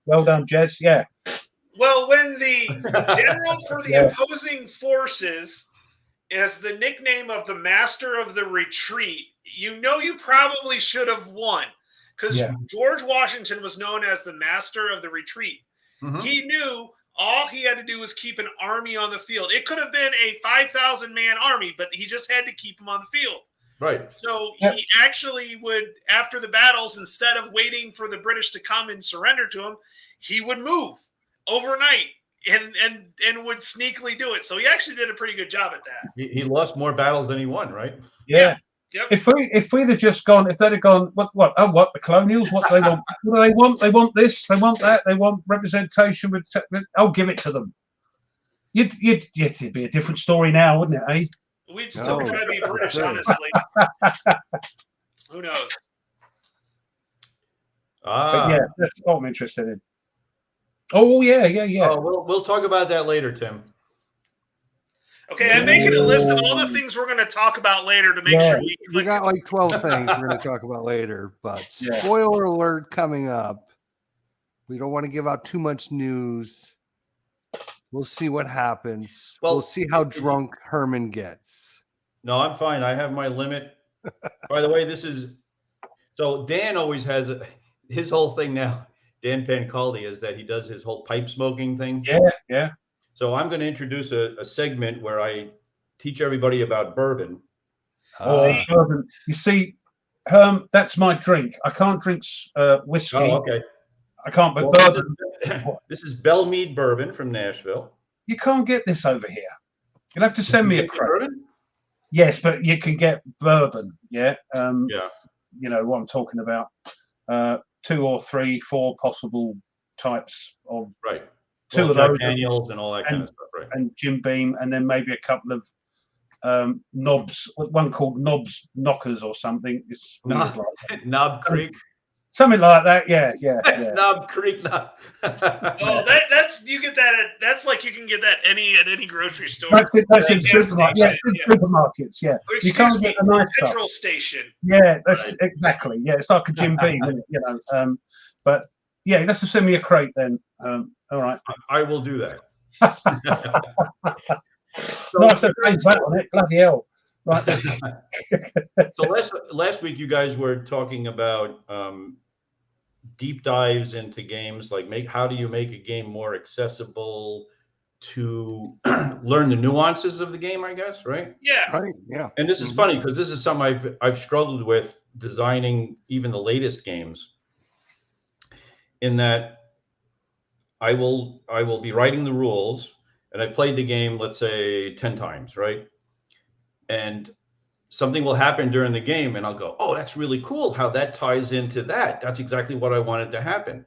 Well done, Jez. Yeah. Well, when the general for the opposing forces is the nickname of the master of the retreat, you probably should have won. Because George Washington was known as the master of the retreat. Mm-hmm. He knew all he had to do was keep an army on the field. It could have been a 5,000-man army, but he just had to keep them on the field. Right. So he actually would, after the battles, instead of waiting for the British to come and surrender to him, he would move overnight and would sneakily do it. So he actually did a pretty good job at that. He lost more battles than he won, right? Yeah. Yep. If they'd have gone, what the colonials, what do they want? What do they want? They want this, they want that, they want representation with. I'll give it to them. It'd be a different story now, wouldn't it? Eh? We'd still try to be British, honestly. Who knows? But yeah, that's what I'm interested in. Oh yeah. Oh, we'll talk about that later, Tim. Okay, I'm making a list of all the things we're going to talk about later to make sure we got like 12 things we're going to talk about later, but spoiler alert coming up. We don't want to give out too much news. We'll see what happens. We'll see how drunk Herman gets. No, I'm fine. I have my limit. By the way, so Dan always has his whole thing now. Dan Pancaldi is that he does his whole pipe smoking thing. Yeah. So I'm going to introduce a segment where I teach everybody about bourbon. Bourbon. You see, Herm, that's my drink. I can't drink whiskey. Oh, okay. I can't, but bourbon. This is Bell Mead bourbon from Nashville. You can't get this over here. You'll have to send me a crate. Bourbon? Yes, but you can get bourbon. Yeah. Yeah. You know what I'm talking about. 2 or 3, 4 possible types of. Right. Two of those, Daniels and all that kind of stuff, right? And Jim Beam, and then maybe a couple of knobs. One called Knobs Knockers or something. It's Knob Creek, something like that. Yeah. Knob Creek. That's you get that. That's like you can get that at any grocery store. That's in supermarkets. Yeah, you can't get a nice petrol station. Yeah, that's exactly. Yeah, it's like a Jim Beam, isn't it? But yeah, you have to send me a crate then. All right. I will do that. Nice to change that on it. Bloody hell. Right. So last week you guys were talking about deep dives into games, like how do you make a game more accessible to learn the nuances of the game, I guess, right? Yeah. Right. Yeah. And this is funny because this is something I've struggled with designing even the latest games, in that I will be writing the rules, and I've played the game, let's say 10 times, right? And something will happen during the game, and I'll go, oh, that's really cool how that ties into that. That's exactly what I wanted to happen.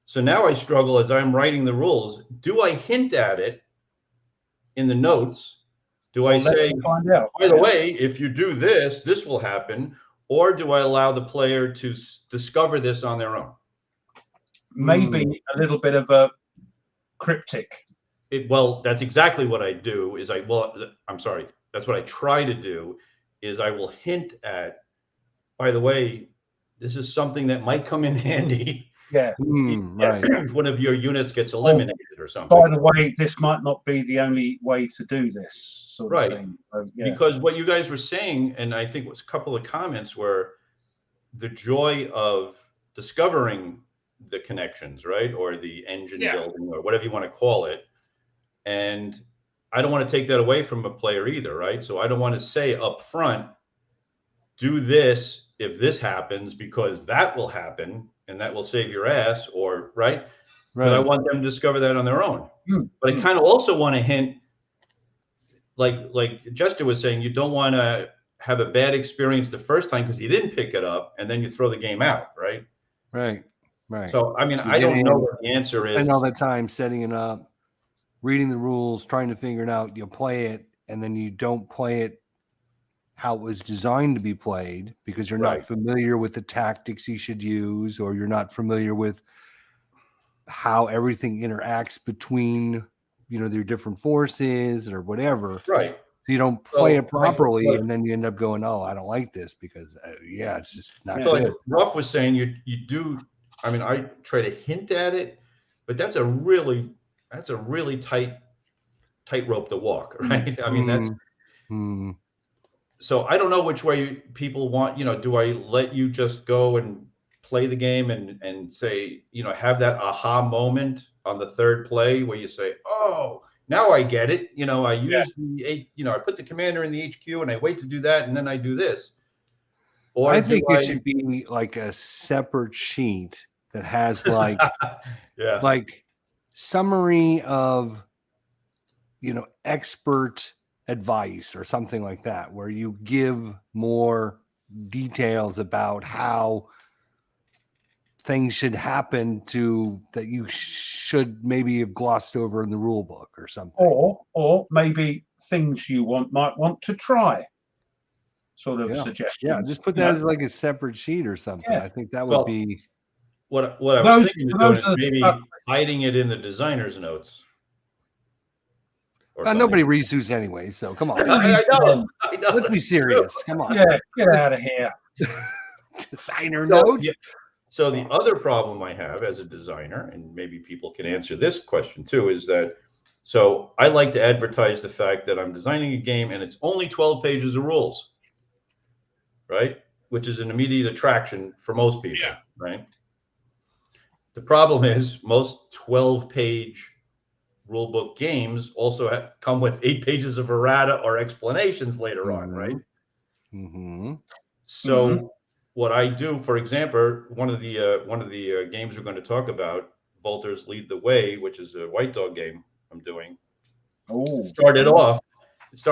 So now I struggle as I'm writing the rules. Do I hint at it in the notes? Do I say, by the way, if you do this, this will happen? Or do I allow the player to discover this on their own? Maybe a little bit of a cryptic. Well, that's exactly what I do. I'm sorry. That's what I try to do. Is I will hint at, by the way, this is something that might come in handy. Yeah. Right. If one of your units gets eliminated or something. By the way, this might not be the only way to do this sort of thing. Because what you guys were saying, and I think it was a couple of comments, were the joy of discovering the connections, right? Or the engine Yeah. building, or whatever you want to call it. And I don't want to take that away from a player either, right? So I don't want to say up front, do this if this happens, because that will happen and that will save your ass, or right? Because I want them to discover that on their own. But I kind of also want to hint, like Jester was saying, you don't want to have a bad experience the first time because you didn't pick it up and then you throw the game out, right? Right. So, I mean, I don't know what the answer is. Spend all that time setting it up, reading the rules, trying to figure it out. You play it, and then you don't play it how it was designed to be played because you're not familiar with the tactics you should use, or you're not familiar with how everything interacts between, their different forces or whatever. Right. So you don't play it properly, and then you end up going, "Oh, I don't like this," because it's just not so good. like Ruff was saying, you do. I mean, I try to hint at it, but that's a really tightrope to walk, right? I mean, that's. So I don't know which way people want. Do I let you just go and play the game and say, have that aha moment on the third play where you say, "Oh, now I get it." I use I put the commander in the HQ and I wait to do that, and then I do this. Or I think it should be like a separate sheet that has like summary of expert advice or something like that, where you give more details about how things should happen that you should maybe have glossed over in the rule book or something, or maybe things you might want to try, sort of suggestions. Yeah, just put that as like a separate sheet or something. I think that would be what I was thinking of doing is maybe hiding it in the designer's notes. Nobody reads those anyway, so come on. I know. Let's be serious. Come on. Yeah, get out of here. Designer notes. Yeah. So the other problem I have as a designer, and maybe people can answer this question too, is that so I like to advertise the fact that I'm designing a game and it's only 12 pages of rules, right? Which is an immediate attraction for most people, right? The problem is most 12-page rulebook games also come with 8 pages of errata or explanations later on, right? So what I do, for example, one of the games we're going to talk about, Vultures Lead the Way, which is a White Dog game I'm doing. It started off as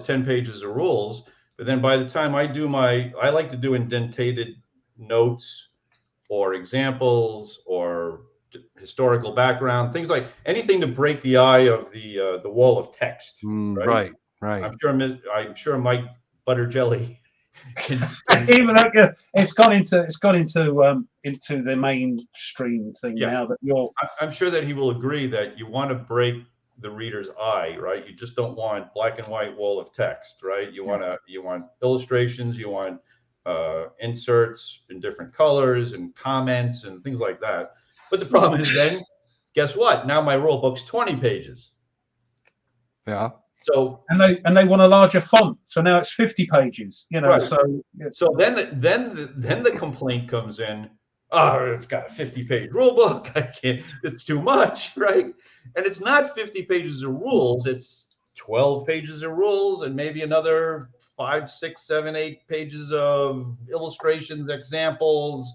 10 pages of rules, but then by the time I like to do indentated notes or examples or historical background, things like anything to break the eye of the wall of text. Right. I'm sure Mike Butterjelly. Even though it's gone into the mainstream thing now that you're. I'm sure that he will agree that you want to break the reader's eye, right? You just don't want black and white wall of text, right? You want illustrations, you want inserts in different colors and comments and things like that. But the problem is then, guess what? Now my rule book's 20 pages. Yeah. So and they want a larger font, so now it's 50 pages. Right. So then the complaint comes in. Oh, it's got a 50-page rule book. I can't. It's too much, right? And it's not 50 pages of rules. It's 12 pages of rules and maybe another 5, 6, 7, 8 pages of illustrations, examples,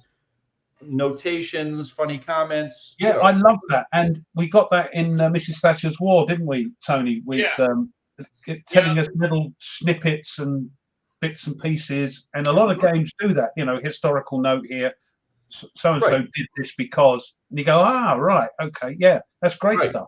notations, funny comments. Yeah, I love that, and we got that in Mrs. Thatcher's War, didn't we, Tony? With telling us little snippets and bits and pieces, and a lot of games do that. Historical note here, so and so did this because, and you go, right, okay, yeah, that's great stuff.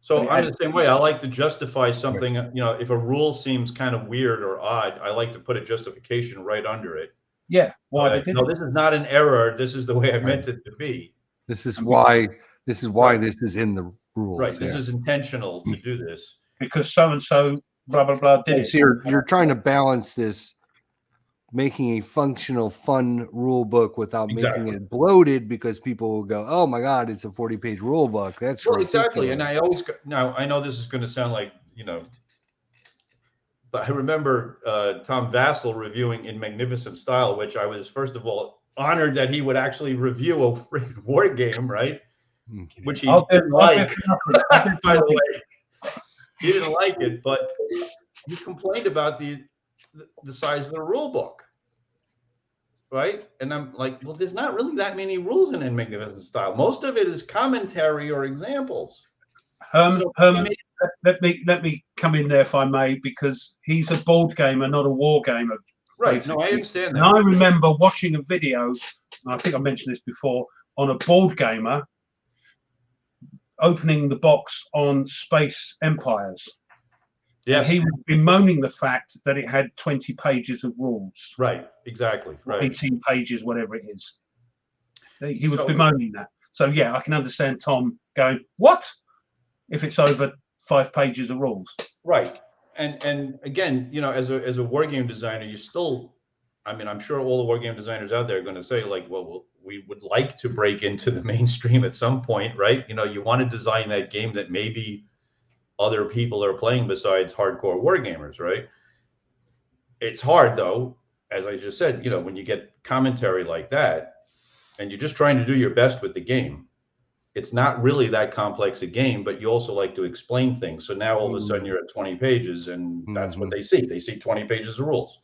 So I'm the same way. I like to justify something. If a rule seems kind of weird or odd, I like to put a justification right under it. Yeah, why they did it. This is not an error. This is the way I meant it to be. This is why this is in the rules. Right. This is intentional to do this. Because so and so blah blah blah did. So you're trying to balance this, making a functional, fun rule book without making it bloated, because people will go, "Oh my God, it's a 40-page rule book." That's exactly. And I always I know this is going to sound like but I remember Tom Vassell reviewing In Magnificent Style, which I was first of all honored that he would actually review a freaking war game, right? Which he I'll didn't do like. nothing. By the way, he didn't like it, but he complained about the size of the rule book, right? And I'm like, well, there's not really that many rules in Magnificent Style. Most of it is commentary or examples. Herman, let me come in there if I may, because he's a board gamer, not a war gamer. Right. Basically. No, I understand that. And I remember watching a video, and I think I mentioned this before, on a board gamer opening the box on Space Empires. Yes. And he was bemoaning the fact that it had 20 pages of rules. Right. Exactly. Right. 18 pages, whatever it is. He was bemoaning that. So yeah, I can understand Tom going, what? If it's over 5 pages of rules. Right. And again, you know, as a war game designer, you still, I mean, I'm sure all the war game designers out there are going to say, like, well, we would like to break into the mainstream at some point, right? You know, you want to design that game that maybe other people are playing besides hardcore war gamers, right? It's hard, though, as I just said, you know, when you get commentary like that and you're just trying to do your best with the game, it's not really that complex a game, but you also like to explain things. So now all of a sudden you're at 20 pages and that's what they see. They see 20 pages of rules.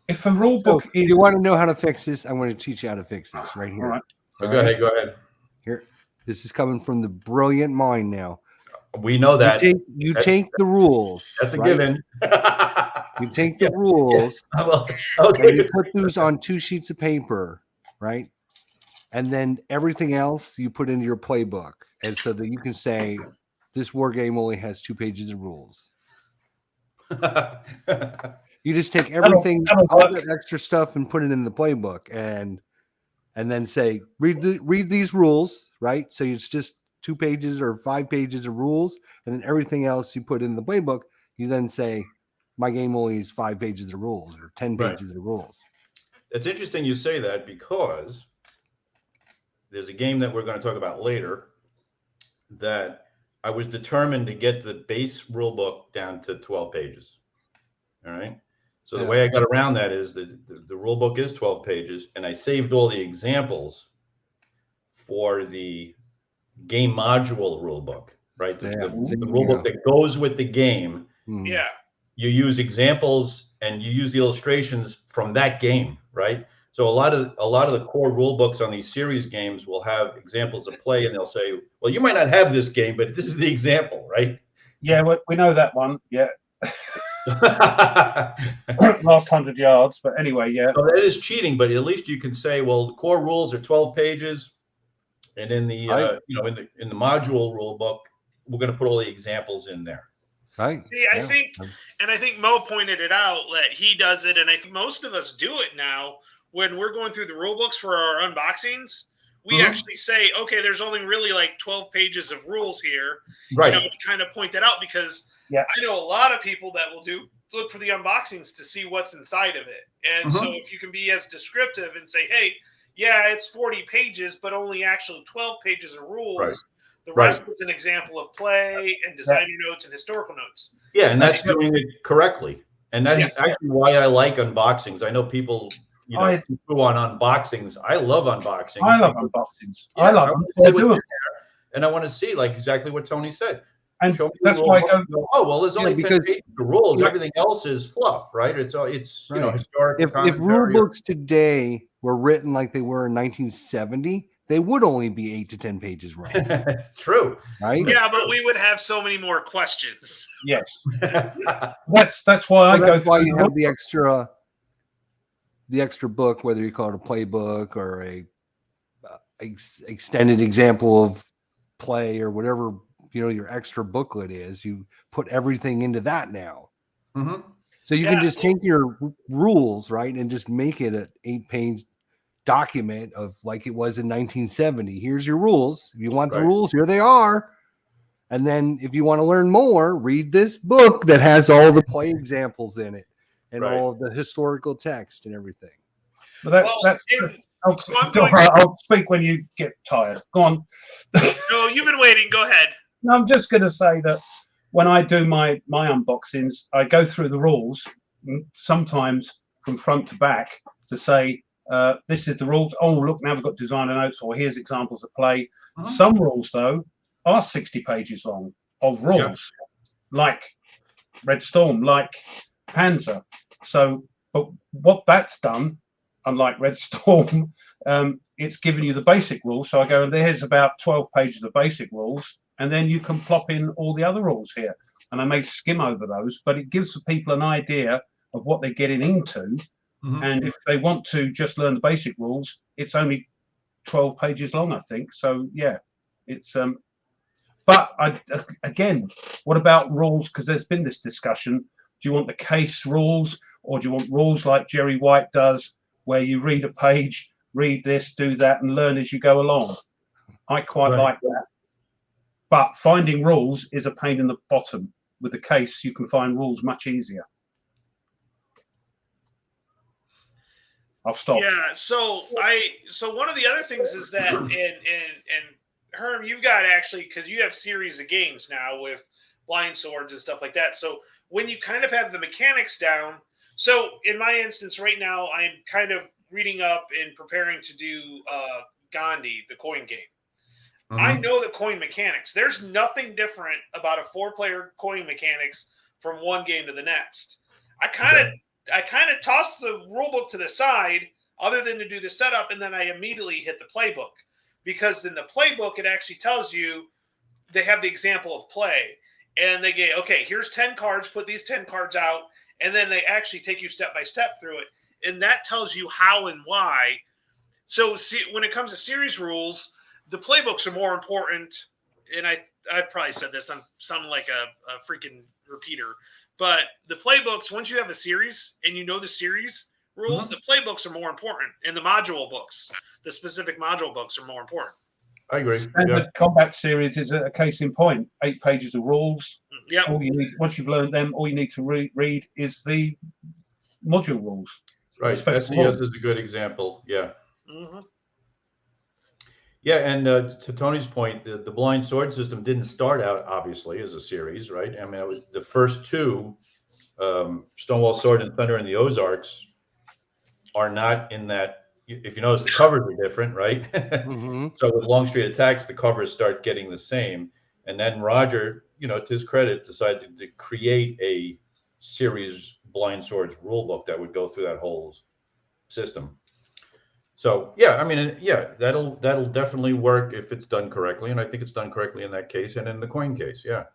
If a rule book is... you want to know how to fix this, I'm going to teach you how to fix this right here. All right. Go ahead. Here, this is coming from the brilliant mind now. We know that. You take the rules. That's a right? given. You take the rules. Yeah. Well, and you put those on 2 sheets of paper, right? And then everything else you put into your playbook. And so that you can say, this war game only has 2 pages of rules. You just take everything, all that extra stuff, and put it in the playbook, and then say, read these rules, right? So it's just 2 pages or 5 pages of rules, and then everything else you put in the playbook. You then say, my game only has 5 pages of rules or 10 pages of rules. It's interesting you say that, because there's a game that we're going to talk about later that I was determined to get the base rule book down to 12 pages. All right. So the way I got around that is that the rule book is 12 pages, and I saved all the examples for the game module rule book, right? The rule book that goes with the game. Yeah. You use examples and you use the illustrations from that game, right? So a lot of the core rule books on these series games will have examples of play, and they'll say, well, you might not have this game, but this is the example, right? Yeah, we know that one. Yeah. Last 100 yards, but anyway, yeah. So that is cheating, but at least you can say, well, the core rules are 12 pages, and in the in the module rule book, we're going to put all the examples in there. Right. See, I think Mo pointed it out that he does it, and I think most of us do it now when we're going through the rule books for our unboxings. We actually say, okay, there's only really like 12 pages of rules here, right? You know, to kind of point that out, because I know a lot of people that will look for the unboxings to see what's inside of it. And so if you can be as descriptive and say, hey, yeah, it's 40 pages, but only actually 12 pages of rules. Right. The rest is an example of play and designer notes and historical notes. Yeah, and that's doing it correctly. And that's actually why I like unboxings. I know people, you know, who on unboxings. I love unboxings. I love unboxings. Yeah, I love them. And I want to see, like, exactly what Tony said. And that's why I go, oh, well, there's only 10 pages of rules. Everything else is fluff, right? It's you know, historical if rule books today were written like they were in 1970, they would only be 8 to 10 pages long. It's true, right? Yeah, but we would have so many more questions. Yes, that's why that's why you have the extra book, whether you call it a playbook or a extended example of play or whatever, you know, your extra booklet is. You put everything into that now. So you can just take your rules, right, and just make it an 8-page document of like it was in 1970. Here's your rules. If you want the rules, here they are. And then if you want to learn more, read this book that has all the play examples in it and all of the historical text and everything. I'll speak when you get tired. Go on. No, you've been waiting. Go ahead. No, I'm just going to say that when I do my unboxings, I go through the rules sometimes from front to back to say, This is the rules. Oh, look, now we've got designer notes, or here's examples of play. Uh-huh. Some rules, though, are 60 pages long of rules, like Red Storm, like Panzer. So, but what that's done, unlike Red Storm, it's given you the basic rules. So I go, there's about 12 pages of basic rules, and then you can plop in all the other rules here. And I may skim over those, but it gives the people an idea of what they're getting into. Mhm. And if they want to just learn the basic rules, it's only 12 pages long, I think. So yeah, it's but again, what about rules? Because there's been this discussion. Do you want the case rules, or do you want rules like Jerry White does, where you read a page, read this, do that, and learn as you go along? I quite like that. But finding rules is a pain in the bottom. With the case, you can find rules much easier. I'll stop. Yeah. So one of the other things is that, and Herm, you've got actually, because you have series of games now with blind swords and stuff like that. So when you kind of have the mechanics down, so in my instance right now, I'm kind of reading up and preparing to do Gandhi, the coin game. Mhm. I know the coin mechanics. There's nothing different about a 4-player coin mechanics from one game to the next. I kind of toss the rule book to the side, other than to do the setup, and then I immediately hit the playbook, because in the playbook it actually tells you, they have the example of play, and they get, okay, here's 10 cards, put these 10 cards out, and then they actually take you step by step through it, and that tells you how and why. So see, when it comes to series rules, the playbooks are more important, and I've probably said this, I'm sounding like a freaking repeater, but the playbooks, once you have a series and you know the series rules, the playbooks are more important, and the module books, the specific module books, are more important. I agree. Standard combat series is a case in point. 8 pages of rules. Yeah. All you need, once you've learned them, all you need to read is the module rules. Right. SCS is a good example. Yeah. Mm-hmm. Yeah, and to Tony's point, the blind sword system didn't start out obviously as a series, right? I mean, it was the first 2, Stonewall Sword and Thunder in the Ozarks, are not in that. If you notice, the covers are different, right? Mm-hmm. So with Long Street Attacks, the covers start getting the same, and then Roger, to his credit, decided to create a series blind swords rule book that would go through that whole system. So yeah, I mean, yeah, that'll definitely work if it's done correctly, and I think it's done correctly in that case and in the coin case. Yeah.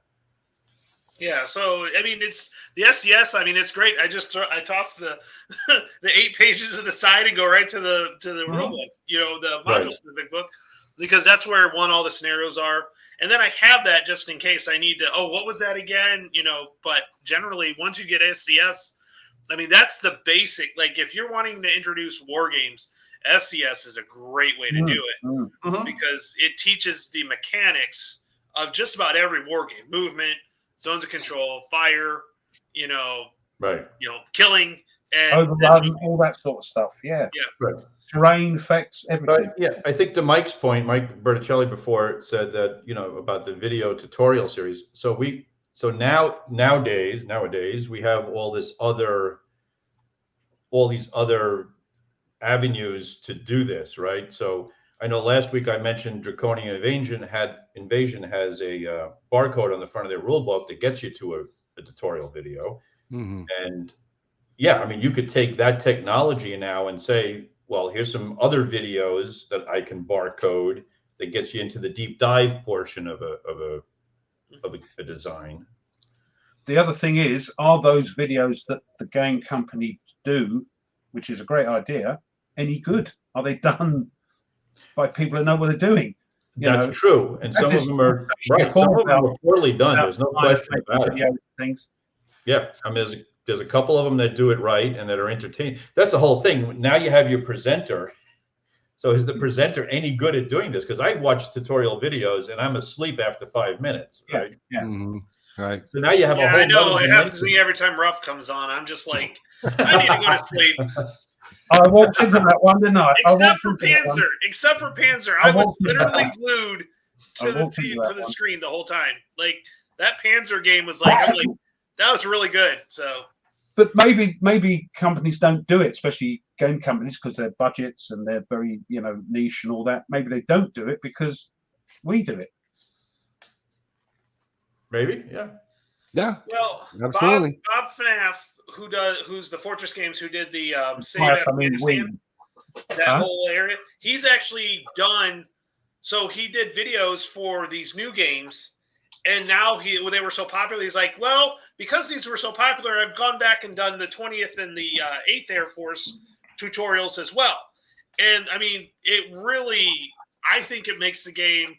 Yeah, so I mean, it's the SES. I mean, it's great. I toss the the 8 pages to the side and go right to the rule book, the module specific book, because that's where all the scenarios are. And then I have that just in case I need to. Oh, what was that again? But generally, once you get SCS, I mean, that's the basic. Like, if you're wanting to introduce war games, SCS is a great way to do it, because it teaches the mechanics of just about every war game: movement, zones of control, fire, killing, and overrun, all that sort of stuff. Yeah. Right. Terrain effects, everything. But yeah, I think to Mike's point, Mike Berticelli before said that about the video tutorial series. So nowadays we have all these other avenues to do this, right? So I know last week I mentioned Draconian Invasion has a barcode on the front of their rule book that gets you to a tutorial video. Mm-hmm. And yeah, I mean, you could take that technology now and say, well, here's some other videos that I can barcode that gets you into the deep dive portion of a design. The other thing is, are those videos that the game company do, which is a great idea, any good? Are they done by people who know what they're doing? That's true, and some of them are right. Some of them are poorly done. There's no question about it. Things. Yeah, I mean, there's a couple of them that do it right and that are entertaining. That's the whole thing. Now you have your presenter. So is the presenter any good at doing this? Because I watch tutorial videos and I'm asleep after 5 minutes. Right. Yeah. Mm-hmm. Right. So now you have a whole. I know it happens to me every time Ruff comes on. I'm just like, I need to go to sleep. I walked into that one, didn't I? Except for Panzer. I was literally glued to the screen the whole time. Like, that Panzer game was like, I'm like, that was really good. So, but maybe companies don't do it, especially game companies, because their budgets and they're very, niche and all that, maybe they don't do it because we do it. Maybe, yeah. Yeah. Well, Absolutely. Bob FNAF, who's the Fortress Games, who did the Save Yes, I mean, Afghanistan, that Huh? whole area. He's actually done. So he did videos for these new games, and now they were so popular. He's like, well, because these were so popular, I've gone back and done the 20th and the 8th Air Force tutorials as well. And I mean, it really, I think it makes the game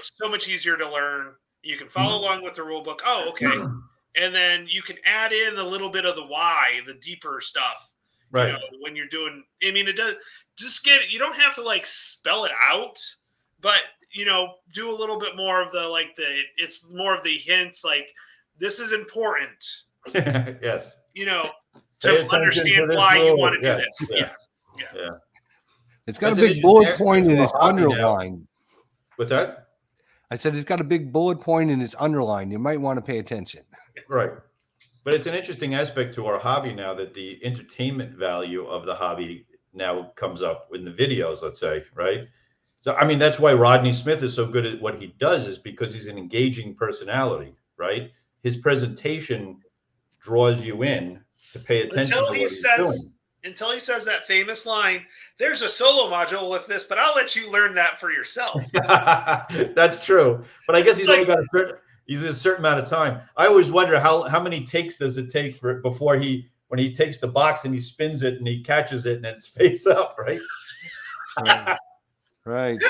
so much easier to learn. You can follow along with the rule book. Oh, okay. And then you can add in a little bit of the why, the deeper stuff. Right. When you're doing, I mean, it does just get it. You don't have to like spell it out, but do a little bit more of it's more of the hints, like this is important. Yes. To understand why you want to do this. Yeah. It's got a big bullet point in its underline. What's that? I said it's got a big bullet point in its underline. You might want to pay attention. Right. But it's an interesting aspect to our hobby now that the entertainment value of the hobby now comes up in the videos, let's say, right? So, I mean, that's why Rodney Smith is so good at what he does, is because he's an engaging personality, right? His presentation draws you in to pay attention to what he's doing. Until he says that famous line, there's a solo module with this, but I'll let you learn that for yourself. That's true. But I guess he's only got a certain amount of time. I always wonder how many takes does it take before when he takes the box and he spins it and he catches it and it's face up, right? Right.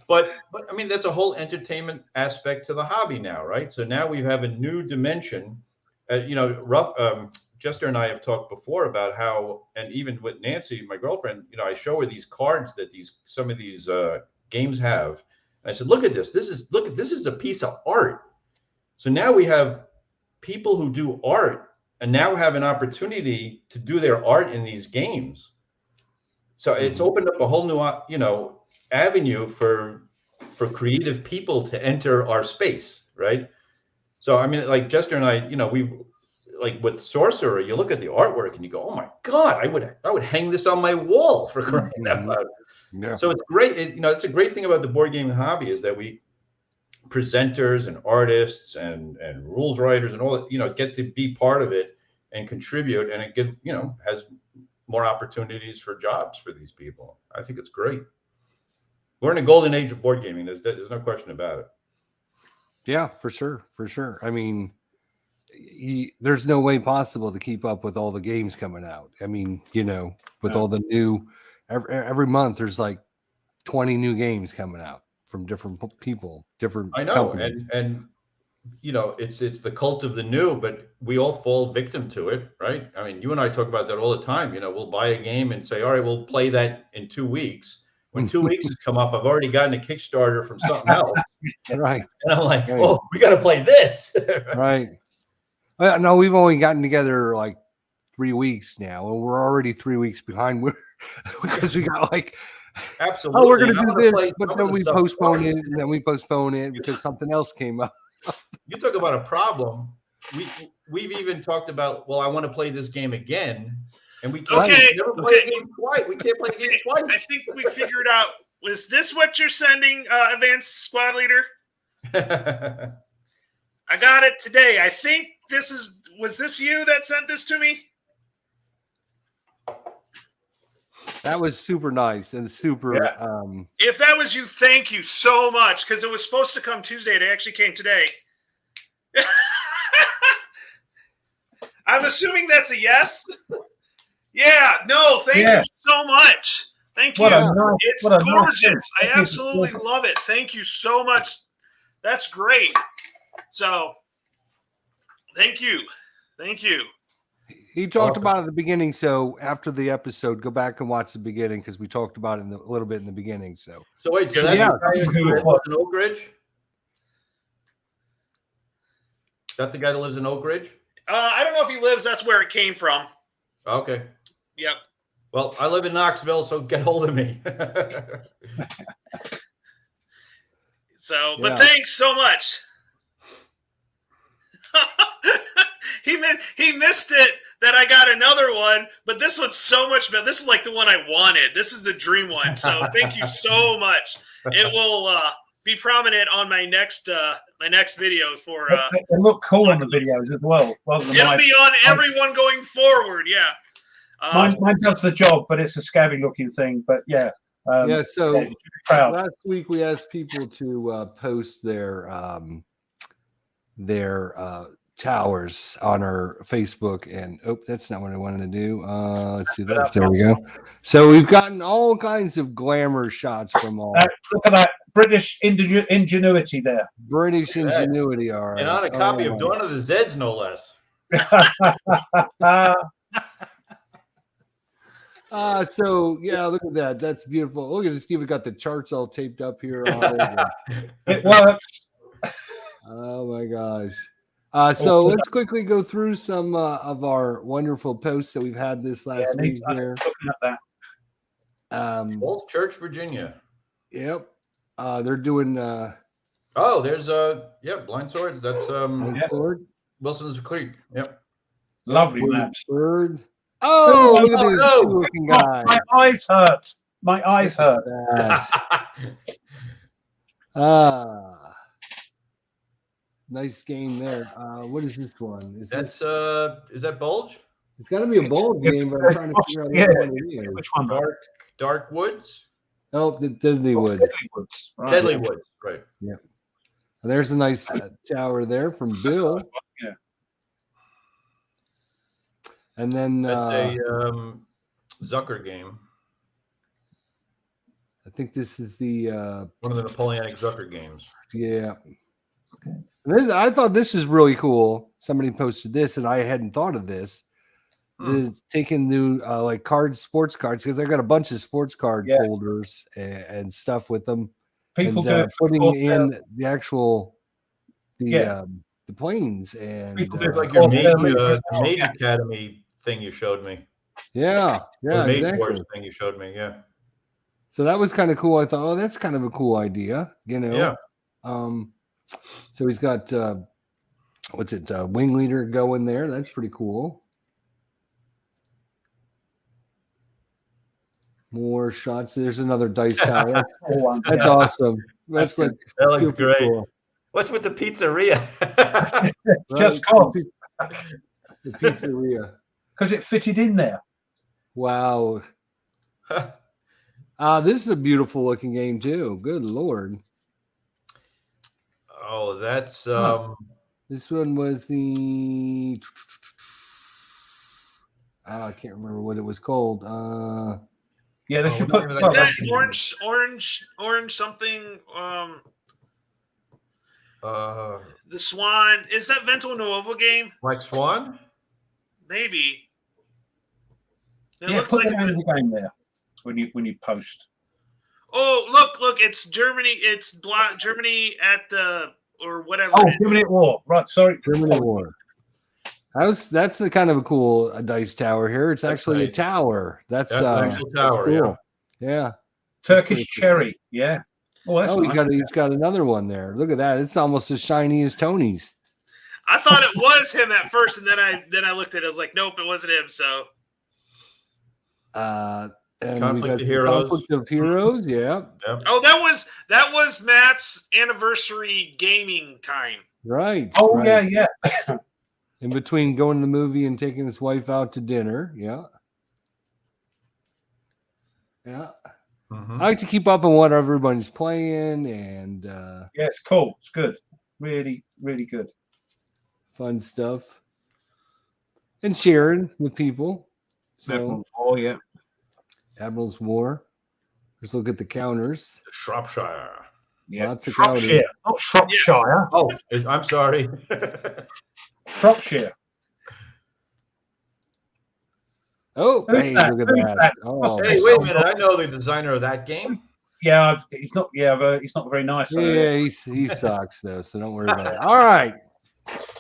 But I mean, that's a whole entertainment aspect to the hobby now, right? So now we have a new dimension. Jester and I have talked before about how, and even with Nancy, my girlfriend, I show her these cards that some of these games have. And I said, look at this. This is a piece of art. So now we have people who do art and now have an opportunity to do their art in these games. So it's opened up a whole new, avenue for creative people to enter our space, right? So I mean, like Jester and I, we've, like with Sorcerer, you look at the artwork and you go, oh my God, I would hang this on my wall for crying out loud. Yeah. So it's great. It's a great thing about the board game hobby is that we presenters and artists and rules writers and all that, get to be part of it and contribute, and it gives, has more opportunities for jobs for these people. I think it's great. We're in a golden age of board gaming. There's no question about it. Yeah, for sure. I mean, there's no way possible to keep up with all the games coming out. I mean, with all the new, every month there's like 20 new games coming out from different people, different. I know, companies. and it's the cult of the new, but we all fall victim to it, right? I mean, you and I talk about that all the time. We'll buy a game and say, all right, we'll play that in 2 weeks. When 2 weeks has come up, I've already gotten a Kickstarter from something else. Right. And I'm like, oh, we got to play this. Right. No, we've only gotten together like 3 weeks now, and we're already 3 weeks behind. Because we got like, absolutely. Oh, we're going to do this, but then we postpone it, and then we postpone it because something else came up. You talk about a problem. We've even talked about, well, I want to play this game again, and we can't never play a game twice. We can't play a game twice. I think we figured out. Was this what you're sending, Advanced Squad Leader? I got it today. I think was this you that sent this to me? That was super nice and super. Yeah. If that was you, thank you so much, because it was supposed to come Tuesday. It actually came today. I'm assuming that's a yes. Yeah. No, thank you so much. Thank you. It's gorgeous. I absolutely love it. Thank you so much. That's great. So, thank you. He talked about it at the beginning, so after the episode, go back and watch the beginning because we talked about it a little bit in the beginning. So wait, so that's the guy who lives in Oak Ridge? That's the guy that lives in Oak Ridge? I don't know if he lives. That's where it came from. Okay. Yep. Well, I live in Knoxville, so get hold of me. So, but thanks so much. he missed it that I got another one, but this one's so much better. This is like the one I wanted. This is the dream one. So thank you so much. It will be prominent on my next video for. They look cool on the videos as well. Rather than it'll be on everyone going forward. Yeah. Mine does the job, but it's a scabby looking thing. But yeah. So proud. last week we asked people to post their towers on our Facebook, and that's not what I wanted to do. Let's do that. There we go. So we've gotten all kinds of glamour shots from all. Look at that British ingenuity there. British ingenuity, all right. And on a copy of Dawn of the Zeds, no less. So yeah, look at that. That's beautiful. Look at this. Even got the charts all taped up here. On it works. Oh my gosh. So let's quickly go through some of our wonderful posts that we've had this last week here. Looking at that. Old Church, Virginia. Yep. They're doing there's Blind Swords. That's Sword. Wilson's Creek. Yep. Lovely maps. Bird. Oh, look at this looking guy. My eyes hurt. My eyes hurt. Nice game there. What is this one? Is that Bulge? It's got to be a Bulge game, but I'm trying to figure out which one it is. Which one? Dark Woods? Oh, the Deadly Woods. Deadly Woods. Right. Deadly Woods, right. Yeah. There's a nice tower there from Bill. Yeah. And then that's a Zucker game. I think this is the one of the Napoleonic Zucker games. Yeah. I thought this is really cool. Somebody posted this, and I hadn't thought of this. Taking new like sports cards, because they've got a bunch of sports card folders and stuff with them. People and, putting in the actual the planes and like your Mage Academy thing you showed me. Yeah, Mage exactly. Wars thing you showed me. Yeah. So that was kind of cool. I thought, that's kind of a cool idea, Yeah. So he's got wing leader going there. That's pretty cool. More shots. There's another dice tower. That's awesome. That looks great. Cool. What's with the pizzeria? Just called the pizzeria because it fitted in there. Wow. This is a beautiful looking game too. Good Lord. Oh, that's this one was the I can't remember what it was called. Yeah, they should put is that orange something. The Swan, is that Vento Nuovo game? Like Swan? Maybe. It looks like the game there when you post. Oh, look! It's Germany. It's Germany at the or whatever. Oh, Germany at war. Right, sorry. Germany at war. That's the kind of a cool dice tower here. It's actually a tower. That's an actual tower. Cool. Yeah. Turkish cherry. Yeah. Oh, he's got another one there. Look at that. It's almost as shiny as Tony's. I thought it was him at first, and then I looked at it. I was like, nope, it wasn't him. So. And Conflict of Heroes. Conflict of Heroes, yeah. Oh, that was Matt's anniversary gaming time. Right. Oh, right. yeah. In between going to the movie and taking his wife out to dinner, yeah. Yeah. Mm-hmm. I like to keep up on what everybody's playing, and yeah, it's cool. It's good. Really, really good. Fun stuff. And sharing with people. So, oh yeah. Admiral's War. Let's look at the counters. Shropshire. Yeah. Lots of Shropshire. counters. Not Shropshire. Oh, I'm sorry. Shropshire. Oh, hey, look at that. Oh, hey, wait a minute. I know the designer of that game. Yeah, he's not. Yeah, but he's not very nice. Yeah, he sucks though. So don't worry about it. All right.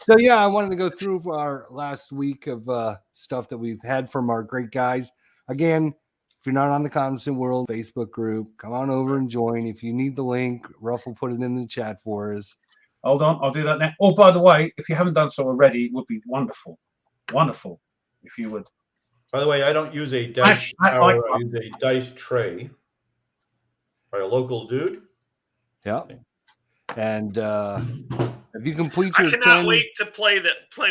So yeah, I wanted to go through our last week of stuff that we've had from our great guys. Again, if you're not on the Cognizant World Facebook group, come on over and join. If you need the link, Ruff will put it in the chat for us. Hold on, I'll do that now. Oh, by the way, if you haven't done so already, it would be wonderful, wonderful if you would. By the way, I don't use a dice tower. I use a dice tray by a local dude. Yeah. And if you complete your I cannot 10, wait to play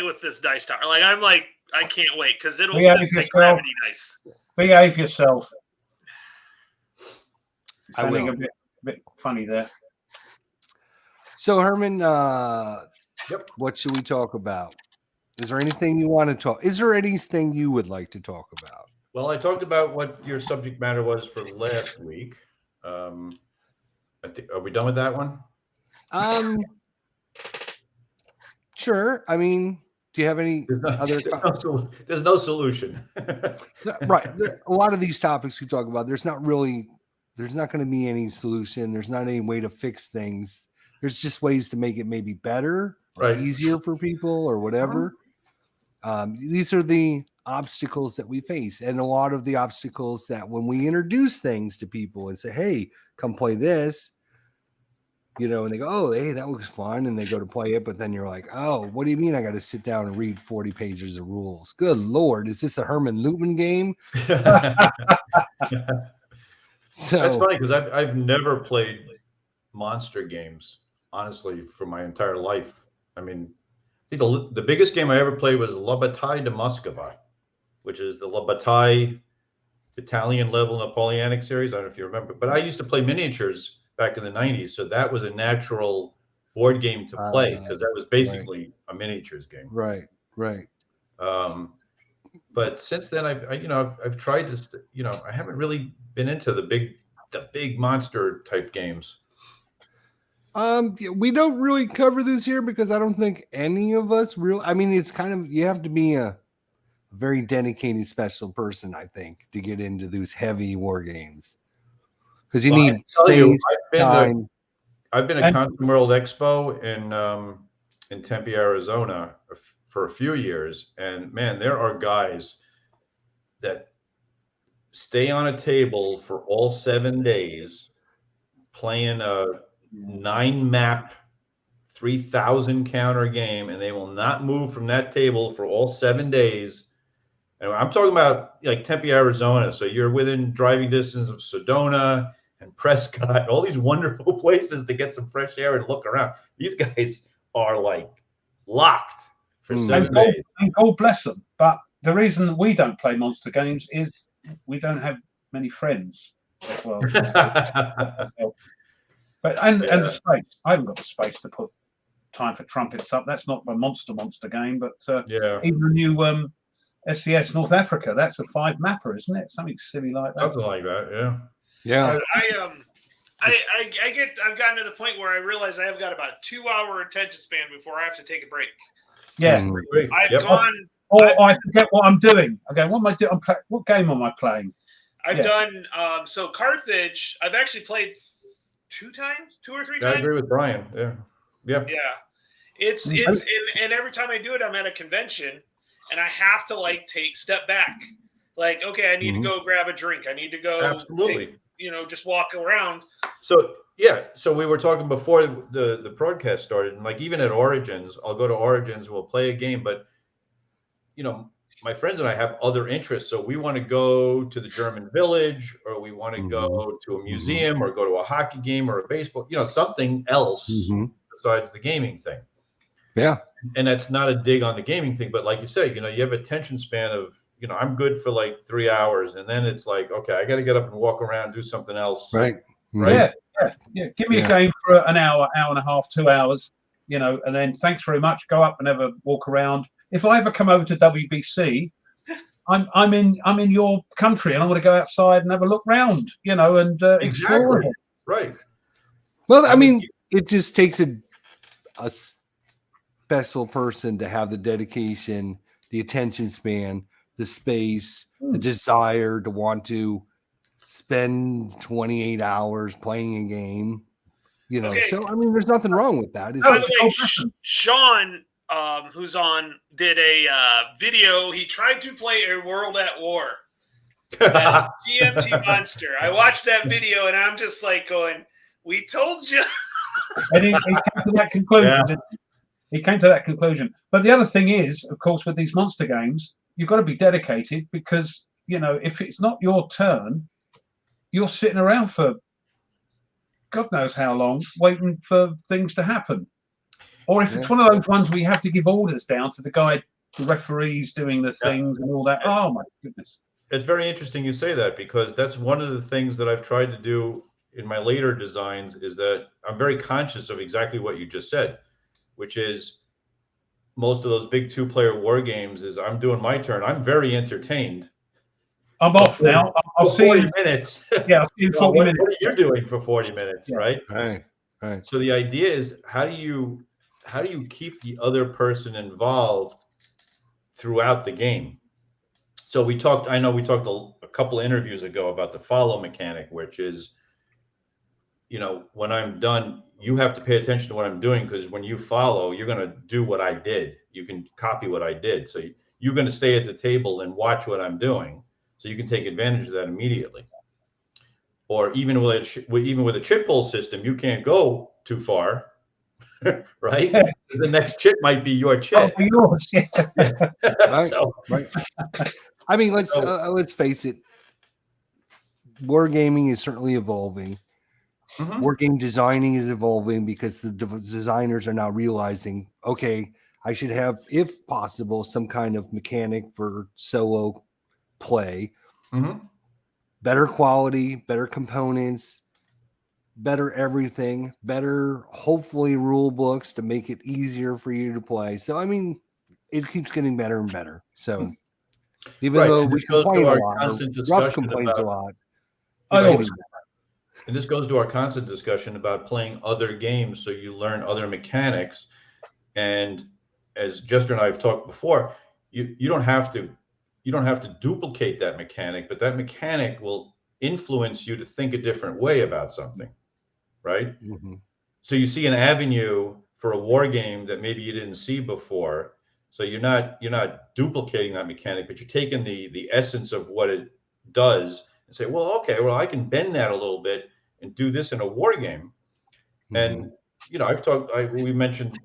with this dice tower. I can't wait because it'll Behave fit my yourself. gravity dice. Behave yourself. I will. A bit funny there. So Herman, Yep. what should we talk about? Is there anything you want to talk? Is there anything you would like to talk about? Well, I talked about what your subject matter was for last week. Are we done with that one? Sure. I mean, do you have any other? There's no solution. Right. A lot of these topics we talk about, there's not going to be any solution. There's not any way to fix things. There's just ways to make it maybe better, or easier for people, or whatever. These are the obstacles that we face, and a lot of the obstacles that when we introduce things to people and say, "Hey, come play this," and they go, "Oh, hey, that looks fun," and they go to play it, but then you're like, "Oh, what do you mean I got to sit down and read 40 pages of rules? Good Lord, is this a Herman Luttmann game?" So, that's funny because I've never played monster games, honestly, for my entire life. I mean, I think the biggest game I ever played was La Bataille de Moscova, which is the La Bataille Italian level Napoleonic series. I don't know if you remember, but I used to play miniatures back in the 90s. So that was a natural board game to play because that was basically a miniatures game. Right. But since then, I've tried to, I haven't really been into the big monster type games. We don't really cover this here because I don't think any of us I mean, it's kind of, you have to be a very dedicated, special person, I think, to get into those heavy war games. Because you need space, time. I've been at Quantum World Expo in Tempe, Arizona for a few years. And man, there are guys that stay on a table for all 7 days playing a 9-map 3,000 counter game, and they will not move from that table for all 7 days. And I'm talking about like Tempe, Arizona. So you're within driving distance of Sedona and Prescott, all these wonderful places to get some fresh air and look around. These guys are like locked for 7 days. And God bless them. But the reason we don't play monster games is we don't have many friends as well. But and the space. I haven't got the space to put Time for Trumpets up. That's not a monster game, but even the new SCS North Africa, that's a 5-mapper, isn't it? Something silly like that. Something like that, yeah. I've gotten to the point where I realize I have got about 2-hour attention span before I have to take a break. Yeah. I've gone. I forget what I'm doing. Okay, what am I doing? What game am I playing? I've done so Carthage. I've actually played 2 or 3 times. I agree with Brian. Yeah. It's and every time I do it, I'm at a convention, and I have to step back. Like, okay, I need to go grab a drink. I need to go. Absolutely. Just walk around. So we were talking before the broadcast started, and like even at Origins, I'll go to Origins, we'll play a game, but my friends and I have other interests. So we want to go to the German village, or we want to go to a museum, or go to a hockey game or a baseball, something else besides the gaming thing. Yeah. And that's not a dig on the gaming thing, but like you say, you have attention span of, I'm good for like 3 hours, and then it's like, okay, I got to get up and walk around, do something else. Right. Yeah. Give me a game for an hour and a half, 2 hours, and then thanks very much. Go up and have a walk around. If I ever come over to WBC, I'm in your country, and I want to go outside and have a look round, and explore it. Right. Well, I mean, it just takes a special person to have the dedication, the attention span, the space, the desire to want to spend 28 hours playing a game. Okay. So I mean, there's nothing wrong with that. By the way, Sean, who's on, did a video. He tried to play A World at War. GMT Monster. I watched that video, and I'm just like going, "We told you." And he came to that conclusion. Yeah. Didn't he? He came to that conclusion. But the other thing is, of course, with these monster games, you've got to be dedicated because, you know, if it's not your turn, you're sitting around for God knows how long waiting for things to happen. Or if it's one of those ones where you have to give orders down to the guy, the referees doing the things and all that. Oh, my goodness. It's very interesting you say that, because that's one of the things that I've tried to do in my later designs, is that I'm very conscious of exactly what you just said, which is most of those big 2-player war games is I'm doing my turn. I'm very entertained. I'm off now. I'll see 40 you. minutes. Yeah, I'll see you in 40 minutes. What are you doing for 40 minutes, right? Right. So the idea is, how do you keep the other person involved throughout the game? So I know we talked a couple of interviews ago about the follow mechanic, which is, you know, when I'm done, you have to pay attention to what I'm doing, because when you follow, you're going to do what I did. You can copy what I did. So you're going to stay at the table and watch what I'm doing, so you can take advantage of that immediately. Or even with a chip pull system, you can't go too far, right? The next chip might be your chip. Oh, yours, yeah. Right. So, Right. I mean, let's face it. Wargaming is certainly evolving. mhm. Wargame designing is evolving because the designers are now realizing, okay, I should have, if possible, some kind of mechanic for solo play. Mhm. Better quality, better components, better everything, better, hopefully, rule books to make it easier for you to play. So, I mean, it keeps getting better and better. So, even Right, though and we this goes to complain a our lot, constant Russ discussion complains a about- lot. I It's always getting And this goes to our constant discussion about playing other games, so you learn other mechanics. And as Jester and I have talked before, you don't have to duplicate that mechanic, but that mechanic will influence you to think a different way about something, right? Mhm. So you see an avenue for a war game that maybe you didn't see before. So you're not duplicating that mechanic, but you're taking the essence of what it does and say, well, okay, well, I can bend that a little bit and do this in a war game. And you know, we mentioned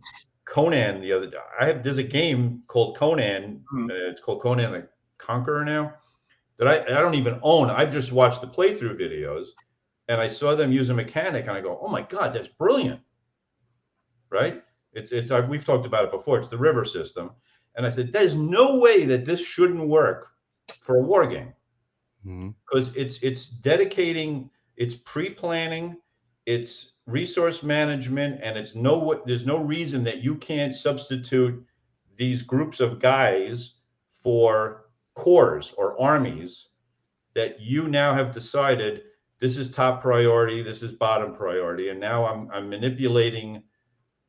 Conan the other day. There's a game called Conan. It's called Conan the Conqueror now, that I don't even own. I've just watched the playthrough videos, and I saw them use a mechanic, and I go, oh my God, that's brilliant, right? We've talked about it before. It's the river system, and I said, there's no way that this shouldn't work for a war game, because it's dedicating, it's pre-planning, it's resource management, and there's no reason that you can't substitute these groups of guys for corps or armies that you now have decided this is top priority, this is bottom priority, and now I'm manipulating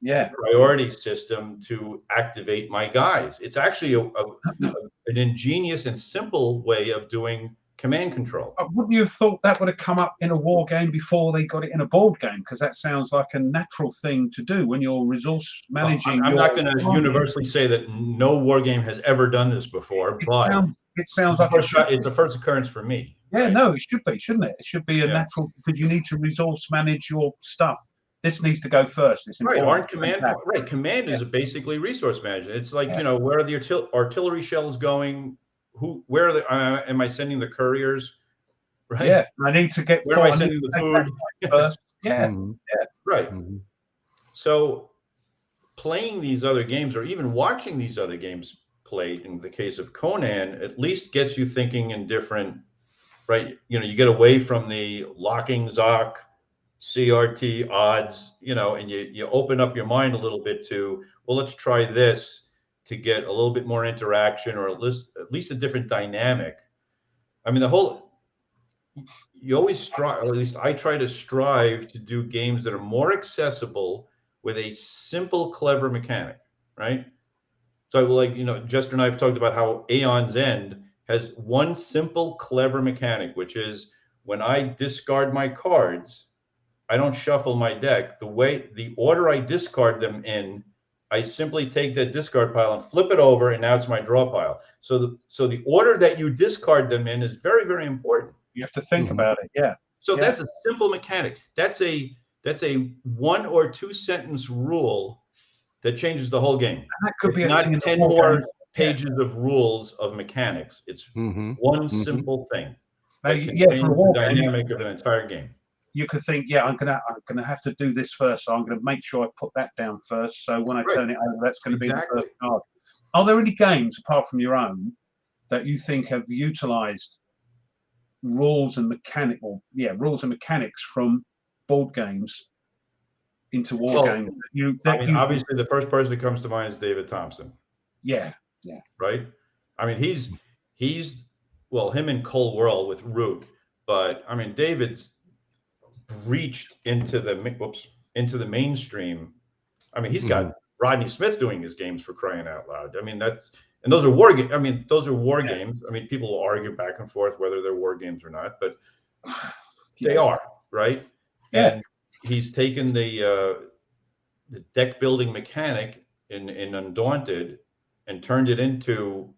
the priority system to activate my guys. It's actually an ingenious and simple way of doing command control. Wouldn't you have thought that would have come up in a war game before they got it in a board game? Because that sounds like a natural thing to do when you're resource managing. I'm not going to universally say that no war game has ever done this before, but it sounds like it's the first occurrance for me. Yeah, right? no, it should be, shouldn't it? It should be a natural, because you need to resource manage your stuff. This needs to go first. It's right. important. Aren't command right? Command is basically resource management. It's like you know, where are the artillery shells going? Where are am I sending the couriers? Right. Yeah, I need to get. Where am I sending the food first? Yeah, right. So, playing these other games, or even watching these other games played, in the case of Conan, at least gets you thinking in different. Right. You know, you get away from the locking Zoc, CRT odds, you know, and you open up your mind a little bit to, well, let's try this to get a little bit more interaction, or at least a different dynamic. I mean, you always strive, or at least I try to strive to do games that are more accessible with a simple, clever mechanic, right? So like, you know, Jester and I have talked about how Aeon's End has one simple, clever mechanic, which is when I discard my cards, I don't shuffle my deck. The order I discard them in, I simply take that discard pile and flip it over, and now it's my draw pile. So the order that you discard them in is very, very important. You have to think about it. Yeah. So that's a simple mechanic. That's a That's a 1 or 2 sentence rule that changes the whole game. And that could be It's a thing in not the 10 war more games. pages of rules of mechanics. It's one simple thing Now, that can yeah, for a change the war game, dynamic of an entire game. you could think, yeah, I'm gonna have to do this first, so I'm gonna make sure I put that down first. So when I Right. turn it over, that's going to be the Exactly. first card. Are there any games apart from your own that you think have utilized rules and mechanics from board games into war Well, games? Obviously, the first person that comes to mind is David Thompson, yeah, right? I mean, he's well, him and Cole Whirl with Root, but I mean, David's breached into the mainstream. I mean, he's got Rodney Smith doing his games, for crying out loud. I mean, those are war games. I mean, those are war games. I mean, people will argue back and forth whether they're war games or not, but they are, right? Yeah. And he's taken the deck building mechanic in Undaunted and turned it into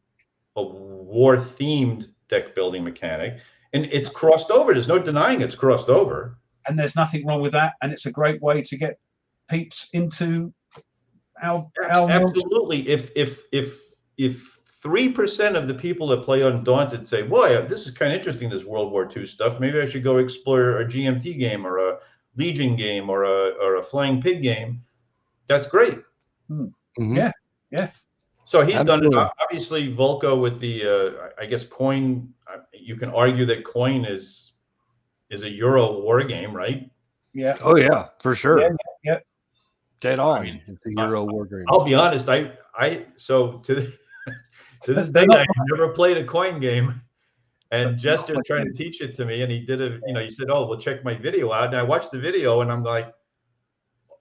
a war themed deck building mechanic, and it's crossed over. There's no denying it's crossed over, and there's nothing wrong with that. And it's a great way to get peeps into our absolutely. If 3% of the people that play Undaunted say, "Boy, this is kind of interesting, this World War II stuff. Maybe I should go explore a GMT game or a Legion game or a Flying Pig game," that's great. Yeah. So he's done it. Obviously, Volko with the I guess Coin. You can argue that Coin is a Euro war game, right? Yeah. Oh yeah, for sure. Yeah. Dead on. I mean, It's a Euro war game. I'll be honest. So to this day, I've never played a Coin game, and Jester's trying to teach it to me, and he did he said, "Oh, well, check my video out," and I watched the video, and I'm like,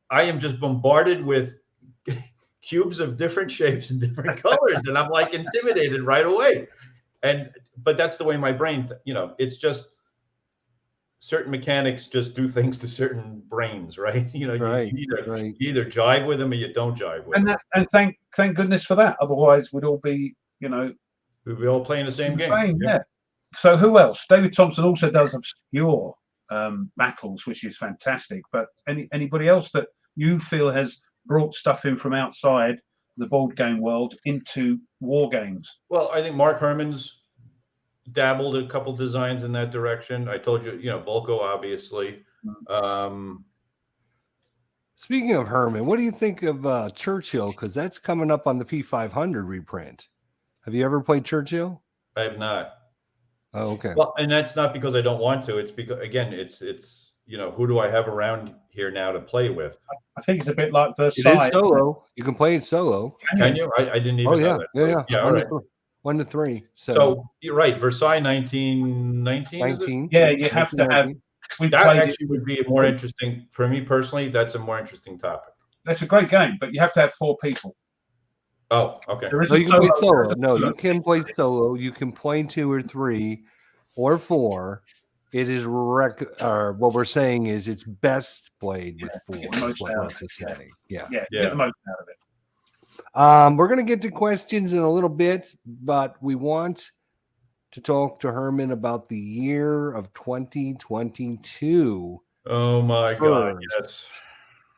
I am just bombarded with cubes of different shapes and different colors, and I'm like intimidated right away. But that's the way my brain, it's just certain mechanics just do things to certain brains, right? You either jive with them or you don't jive with them. And thank goodness for that. Otherwise, we'd all be, we'd be all playing the same game. Yeah. So who else? David Thompson also does obscure battles, which is fantastic. But anybody else that you feel has brought stuff in from outside the board game world into war games? Well, I think Mark Herman's dabbled a couple designs in that direction. I told you, Volko, obviously. Speaking of Herman, what do you think of Churchill? Because that's coming up on the P500 reprint. Have you ever played Churchill? I have not. Oh, okay. Well, and that's not because I don't want to. It's because, again, it's who do I have around here now to play with? I think it's a bit like Versailles. It is solo. You can play it solo. Can you? I didn't even know that. Yeah. All right. 1 to 3. So you're right. Versailles 1919. Yeah, you have to have. That actually would be more interesting for me personally. That's a more interesting topic. That's a great game, but you have to have 4 people. Oh, okay. So you can play solo. No, you can play solo. You can play 2 or 3 or 4. It is what we're saying is it's best played with 4. That's what we're saying. Yeah. Get the most out of it. We're going to get to questions in a little bit, but we want to talk to Herman about the year of 2022. Oh my God! Yes.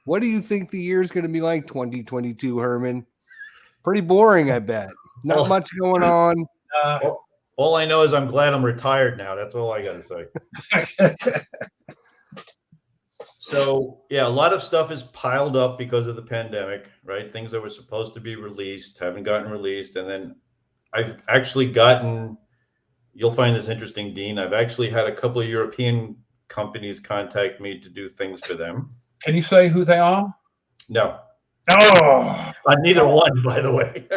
What do you think the year is going to be like, 2022, Herman? Pretty boring, I bet. Not much going on. All I know is I'm glad I'm retired now. That's all I got to say. So, yeah, a lot of stuff is piled up because of the pandemic, right? Things that were supposed to be released haven't gotten released. And then I've actually gotten, you'll find this interesting, Dean, I've actually had a couple of European companies contact me to do things for them. Can you say who they are? No. Oh! Neither one, by the way.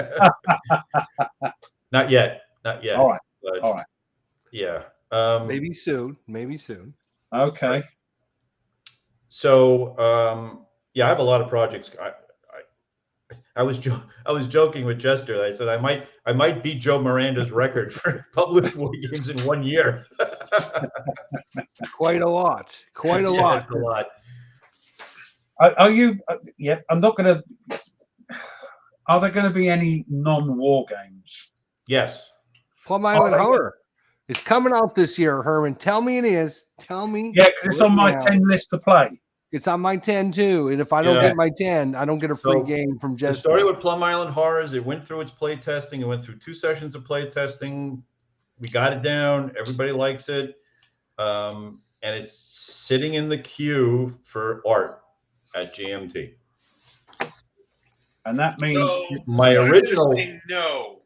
Not yet. All right. But, all right. Yeah. Maybe soon. Okay. So, I have a lot of projects. I was joking with Jester. I said I might beat Joe Miranda's record for published war games in 1 year. Quite a lot. It's a lot. Are you? I'm not going to. Are there going to be any non-war games? Yes. Plum Island Horror. It's coming out this year, Herman. Tell me it is. Tell me. Yeah, because it's on my 10 list to play. It's on my 10 too. And if I don't Yeah. get my 10, I don't get a free So, game from The Jess. story with Plum Island Horrors, it went through its play testing. It went through 2 sessions of play testing. We got it down. Everybody likes it. And it's sitting in the queue for art at GMT. And that means So My I'm gonna original. say no.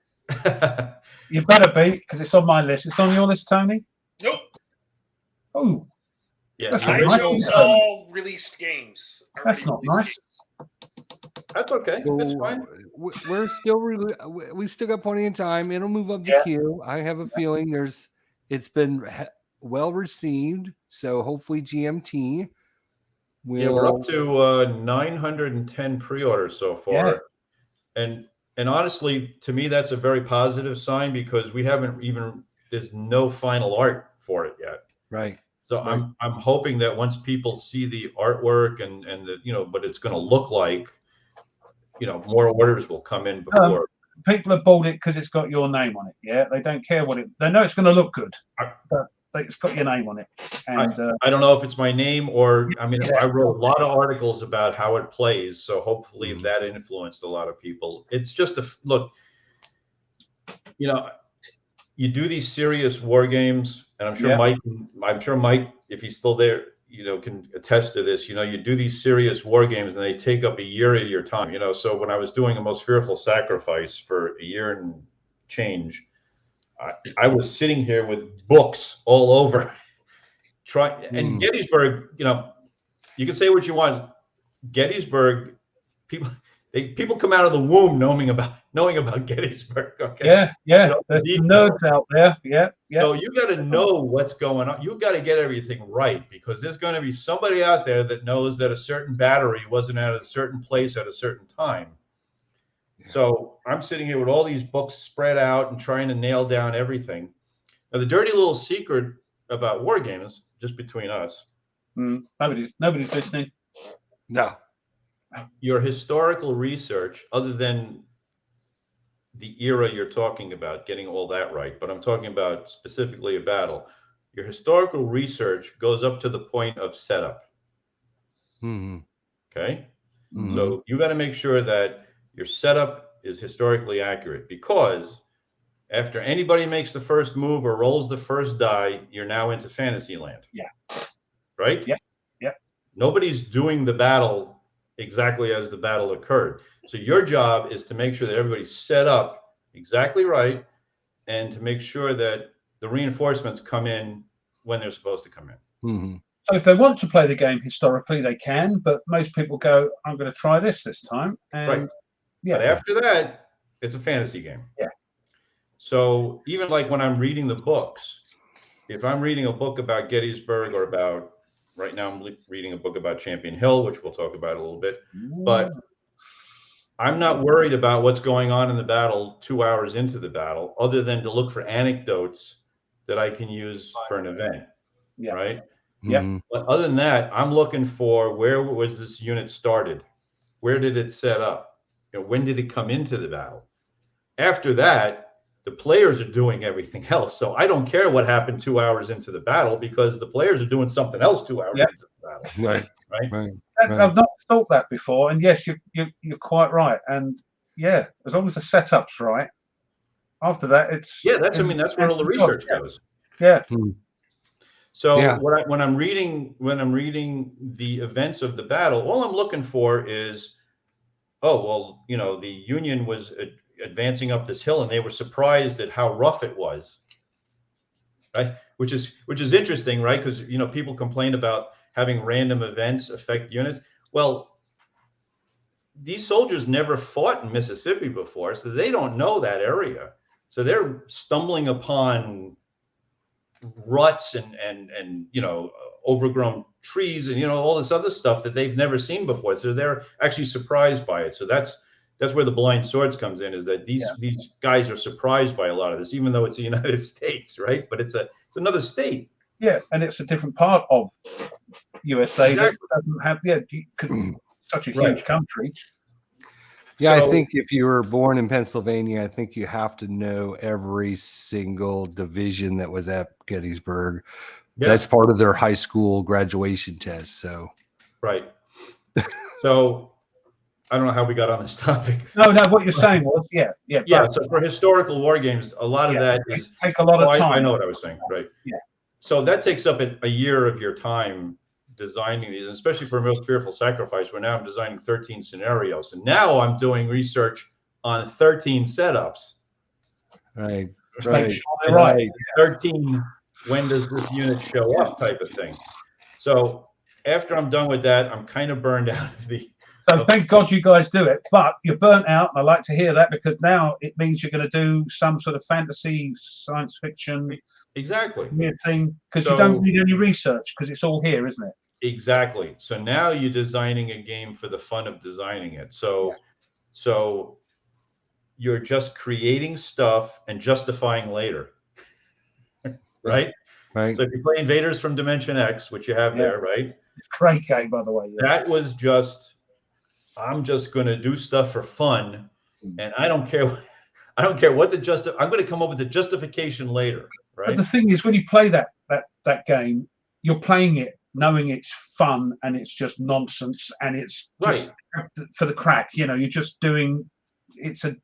you better be, because it's on my list. It's on your list, Tony? Nope. Oh, Yeah, That's the I not nice. original. chose all released games. That's not Already nice. released games. That's okay. That's So fine. we're still we still got plenty of time. It'll move up the Yeah. queue. I have a feeling it's been well received. So hopefully GMT will. Yeah, we're up to 910 pre-orders so far, and honestly, to me, that's a very positive sign because we haven't even. There's no final art for it yet. Right. So Right. I'm hoping that once people see the artwork and the what it's going to look like, more orders will come in before. People have bought it because it's got your name on it. Yeah, they don't care they know it's going to look good, but it's got your name on it. And I don't know if it's my name or I Yeah. wrote a lot of articles about how it plays, so hopefully that influenced a lot of people. It's just look, you do these serious war games, and I'm sure Mike, if he's still there, can attest to this. You do these serious war games, and they take up a year of your time. So when I was doing A Most Fearful Sacrifice for a year and change, I was sitting here with books all over. And Gettysburg, you can say what you want. Gettysburg, people come out of the womb knowing about Gettysburg. Okay. Yeah. There's nerds out there. Yeah. So you got to know what's going on. You got to get everything right because there's going to be somebody out there that knows that a certain battery wasn't at a certain place at a certain time. Yeah. So I'm sitting here with all these books spread out and trying to nail down everything. Now, the dirty little secret about war games, just between us. Nobody's listening. No. Your historical research, other than the era you're talking about, getting all that right, but I'm talking about specifically a battle. Your historical research goes up to the point of setup. Mm-hmm. Okay? Mm-hmm. So you got to make sure that your setup is historically accurate because after anybody makes the first move or rolls the first die, you're now into fantasy land. Yeah. Right? Yeah. Nobody's doing the battle exactly as the battle occurred. So your job is to make sure that everybody's set up exactly right and to make sure that the reinforcements come in when they're supposed to come in. Mm-hmm. So if they want to play the game historically, they can, but most people go, I'm going to try this time. And right. Yeah. But after that, it's a fantasy game. Yeah. So even like when I'm reading the books, if I'm reading a book about Gettysburg or about, right now I'm reading a book about Champion Hill, which we'll talk about a little bit, but I'm not worried about what's going on in the battle 2 hours into the battle, other than to look for anecdotes that I can use for an event. Yeah. Right? Yeah. But other than that, I'm looking for where was this unit started? Where did it set up? When did it come into the battle? After that, the players are doing everything else. So I don't care what happened 2 hours into the battle because the players are doing something else 2 hours into the battle. Right. I've not thought that before. And yes, you're quite right. And yeah, as long as the setup's right, after that, it's that's where all the research goes. Yeah. So when I'm reading the events of the battle, all I'm looking for is, the Union was advancing up this hill and they were surprised at how rough it was. Right. Which is interesting, right? Because, people complain about having random events affect units. Well, these soldiers never fought in Mississippi before, so they don't know that area. So they're stumbling upon ruts and overgrown trees and all this other stuff that they've never seen before. So they're actually surprised by it. So that's where the blind swords comes in, is that these guys are surprised by a lot of this, even though it's the United States, right? But it's another state. Yeah, and it's a different part of USA Exactly. that doesn't have such a huge country. Yeah, I think if you were born in Pennsylvania, I think you have to know every single division that was at Gettysburg. Yeah. That's part of their high school graduation test. So Right. So I don't know how we got on this topic. No, what you're saying was, yeah. Yeah. So for historical war games, a lot of that is take a lot of time. I know what I was saying. Right. Yeah. So that takes up a year of your time designing these, and especially for Most Fearful Sacrifice, where now I'm designing 13 scenarios, and now I'm doing research on 13 setups. Right. Make sure they're right. 13. When does this unit show up? Type of thing. So after I'm done with that, I'm kind of burned out of the. So thank God you guys do it, but you're burnt out. And I like to hear that, because now it means you're going to do some sort of fantasy, science fiction, exactly weird thing, because you don't need any research, because it's all here, isn't it? Exactly. So now you're designing a game for the fun of designing it. So you're just creating stuff and justifying later, right? Right. So if you play Invaders from Dimension X, which you have there, right? Great game, by the way. Yeah. That was just, I'm just going to do stuff for fun, and I don't care what I'm going to come up with the justification later, right? But the thing is, when you play that game, you're playing it knowing it's fun and it's just nonsense and it's just for the crack. You know, you're just doing. It's a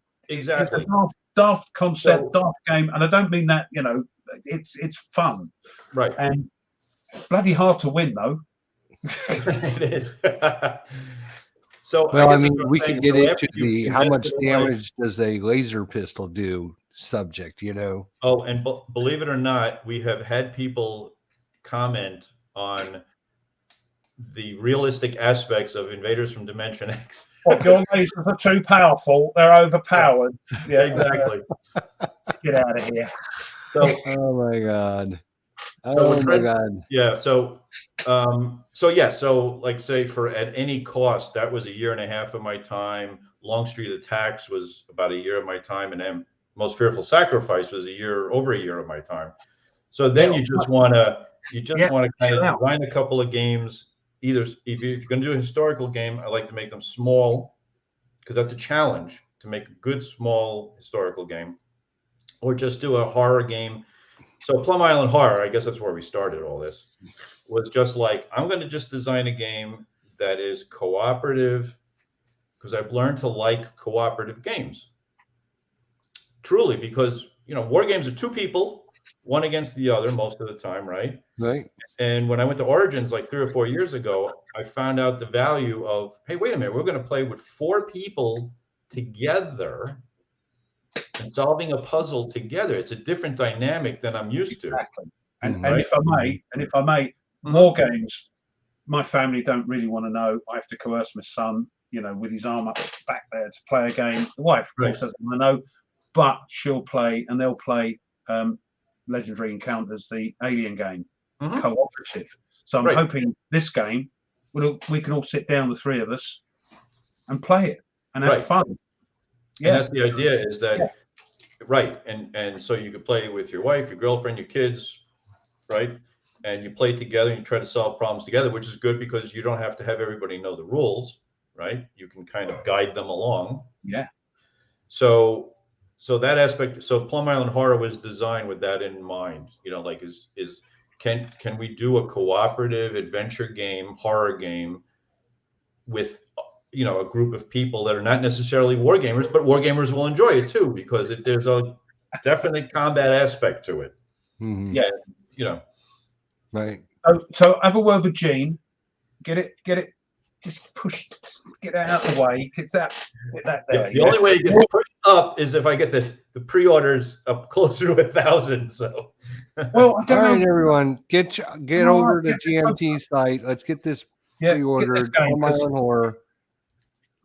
daft concept, daft game, and I don't mean that. You know, it's fun, right? And bloody hard to win, though. It is. So, well, I mean, we can get into the how much damage does a laser pistol do subject, you know? Oh, and believe it or not, we have had people comment on the realistic aspects of Invaders from Dimension X. Well, your lasers are too powerful; they're overpowered. Yeah, exactly. Get out of here. So, oh my god. Oh my god. Yeah. So like say for at any cost, that was 1.5 years of my time. Longstreet Attacks was about 1 year of my time, and then Most Fearful Sacrifice was over a year of my time. So then you just want to kind of design a couple of games. Either if you're going to do a historical game, I like to make them small, because that's a challenge to make a good small historical game, or just do a horror game. So Plum Island Horror, I guess that's where we started all this, was just like, I'm going to just design a game that is cooperative, because I've learned to like cooperative games. Truly, because, war games are two people, one against the other most of the time, right? Right. And when I went to Origins like 3 or 4 years ago, I found out the value of, hey, wait a minute, we're going to play with 4 people together and solving a puzzle together. It's a different dynamic than I'm used to. And if I may, war games, my family don't really want to know. I have to coerce my son, with his arm up back there to play a game. The wife, of course, doesn't want to know, but she'll play, and they'll play Legendary Encounters, the Alien game, cooperative. So I'm hoping this game, we can all sit down, the 3 of us, and play it and have fun. Yeah, and that's the idea, is that and so you could play with your wife, your girlfriend, your kids, right? And you play together and you try to solve problems together, which is good because you don't have to have everybody know the rules, right? You can kind of guide them along. Yeah. So that aspect, so Plum Island Horror was designed with that in mind. Like can we do a cooperative adventure game, horror game with a group of people that are not necessarily war gamers, but war gamers will enjoy it too, because there's a definite combat aspect to it. Mm-hmm. Yeah. Right. So have a word with Gene. Get it. Just get that out of the way. Get that there. The only way it gets pushed up is if I get the pre-orders up closer to 1,000. So, well, all right, everyone, get over to GMT site. Let's get this pre-ordered. Plum Island Horror.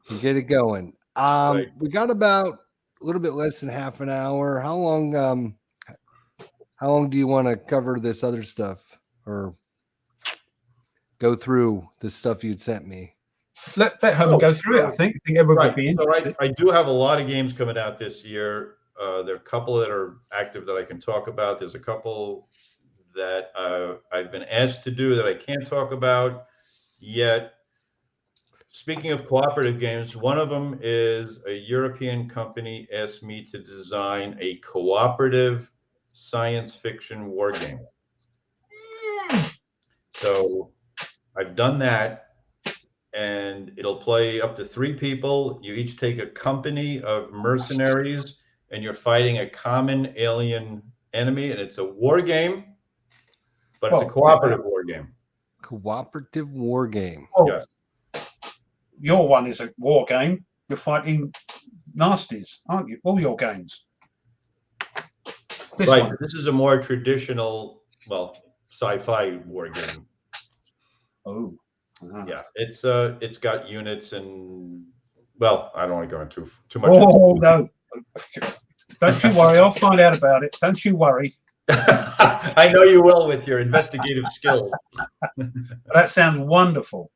And get it going. We got about a little bit less than half an hour. How long do you want to cover this other stuff, or go through the stuff you'd sent me? Let Herman go through it. I think everybody would be interested. I do have a lot of games coming out this year. There are a couple that are active that I can talk about. There's a couple that I've been asked to do that I can't talk about yet. Speaking of cooperative games, one of them is a European company asked me to design a cooperative science fiction war game. So I've done that. and it'll play up to 3 people. You each take a company of mercenaries, and you're fighting a common alien enemy, and it's a war game, but it's a cooperative war game. Cooperative war game. Oh, Yes. your one is a war game. You're fighting nasties, aren't you? All your games. This Right. one. This is a more traditional, well, sci-fi war game. Oh. Yeah, it's got units and, well, I don't want to go into too much. Oh no! Don't you worry. I'll find out about it. Don't you worry. I know you will with your investigative skills. That sounds wonderful.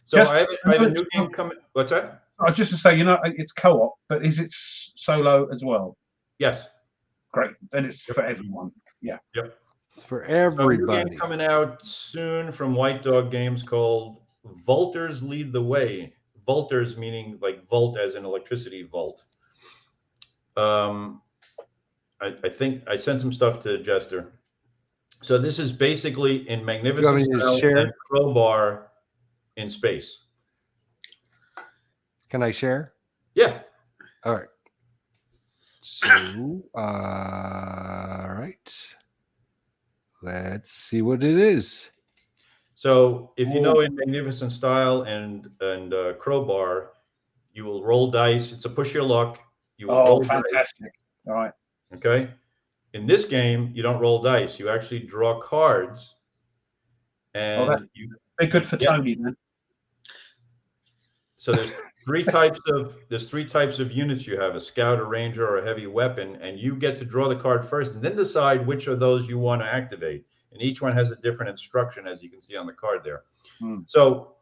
So Just- I have a new game coming. What's that? I was just to say, it's co-op, but is it solo as well? Yes. Great. Then it's for everyone. Yeah. Yep. It's for So a new everybody. game coming out soon from White Dog Games called Vulters Lead the Way. Vulters meaning like volt as in electricity volt. I think I sent some stuff to Jester. So this is basically in Magnificent me to Style share? and Crowbar in space. Can I share? Yeah. All right. So, all right. Let's see what it is. So if you know in Magnificent Style and Crowbar, you will roll dice. It's a push your luck. You will roll dice. Fantastic. All right. Okay. In this game, you don't roll dice. You actually draw cards, and They're good for Tony then. So there's three types of units you have: a scout, a ranger, or a heavy weapon, and you get to draw the card first, and then decide which of those you want to activate. And each one has a different instruction, as you can see on the card there. So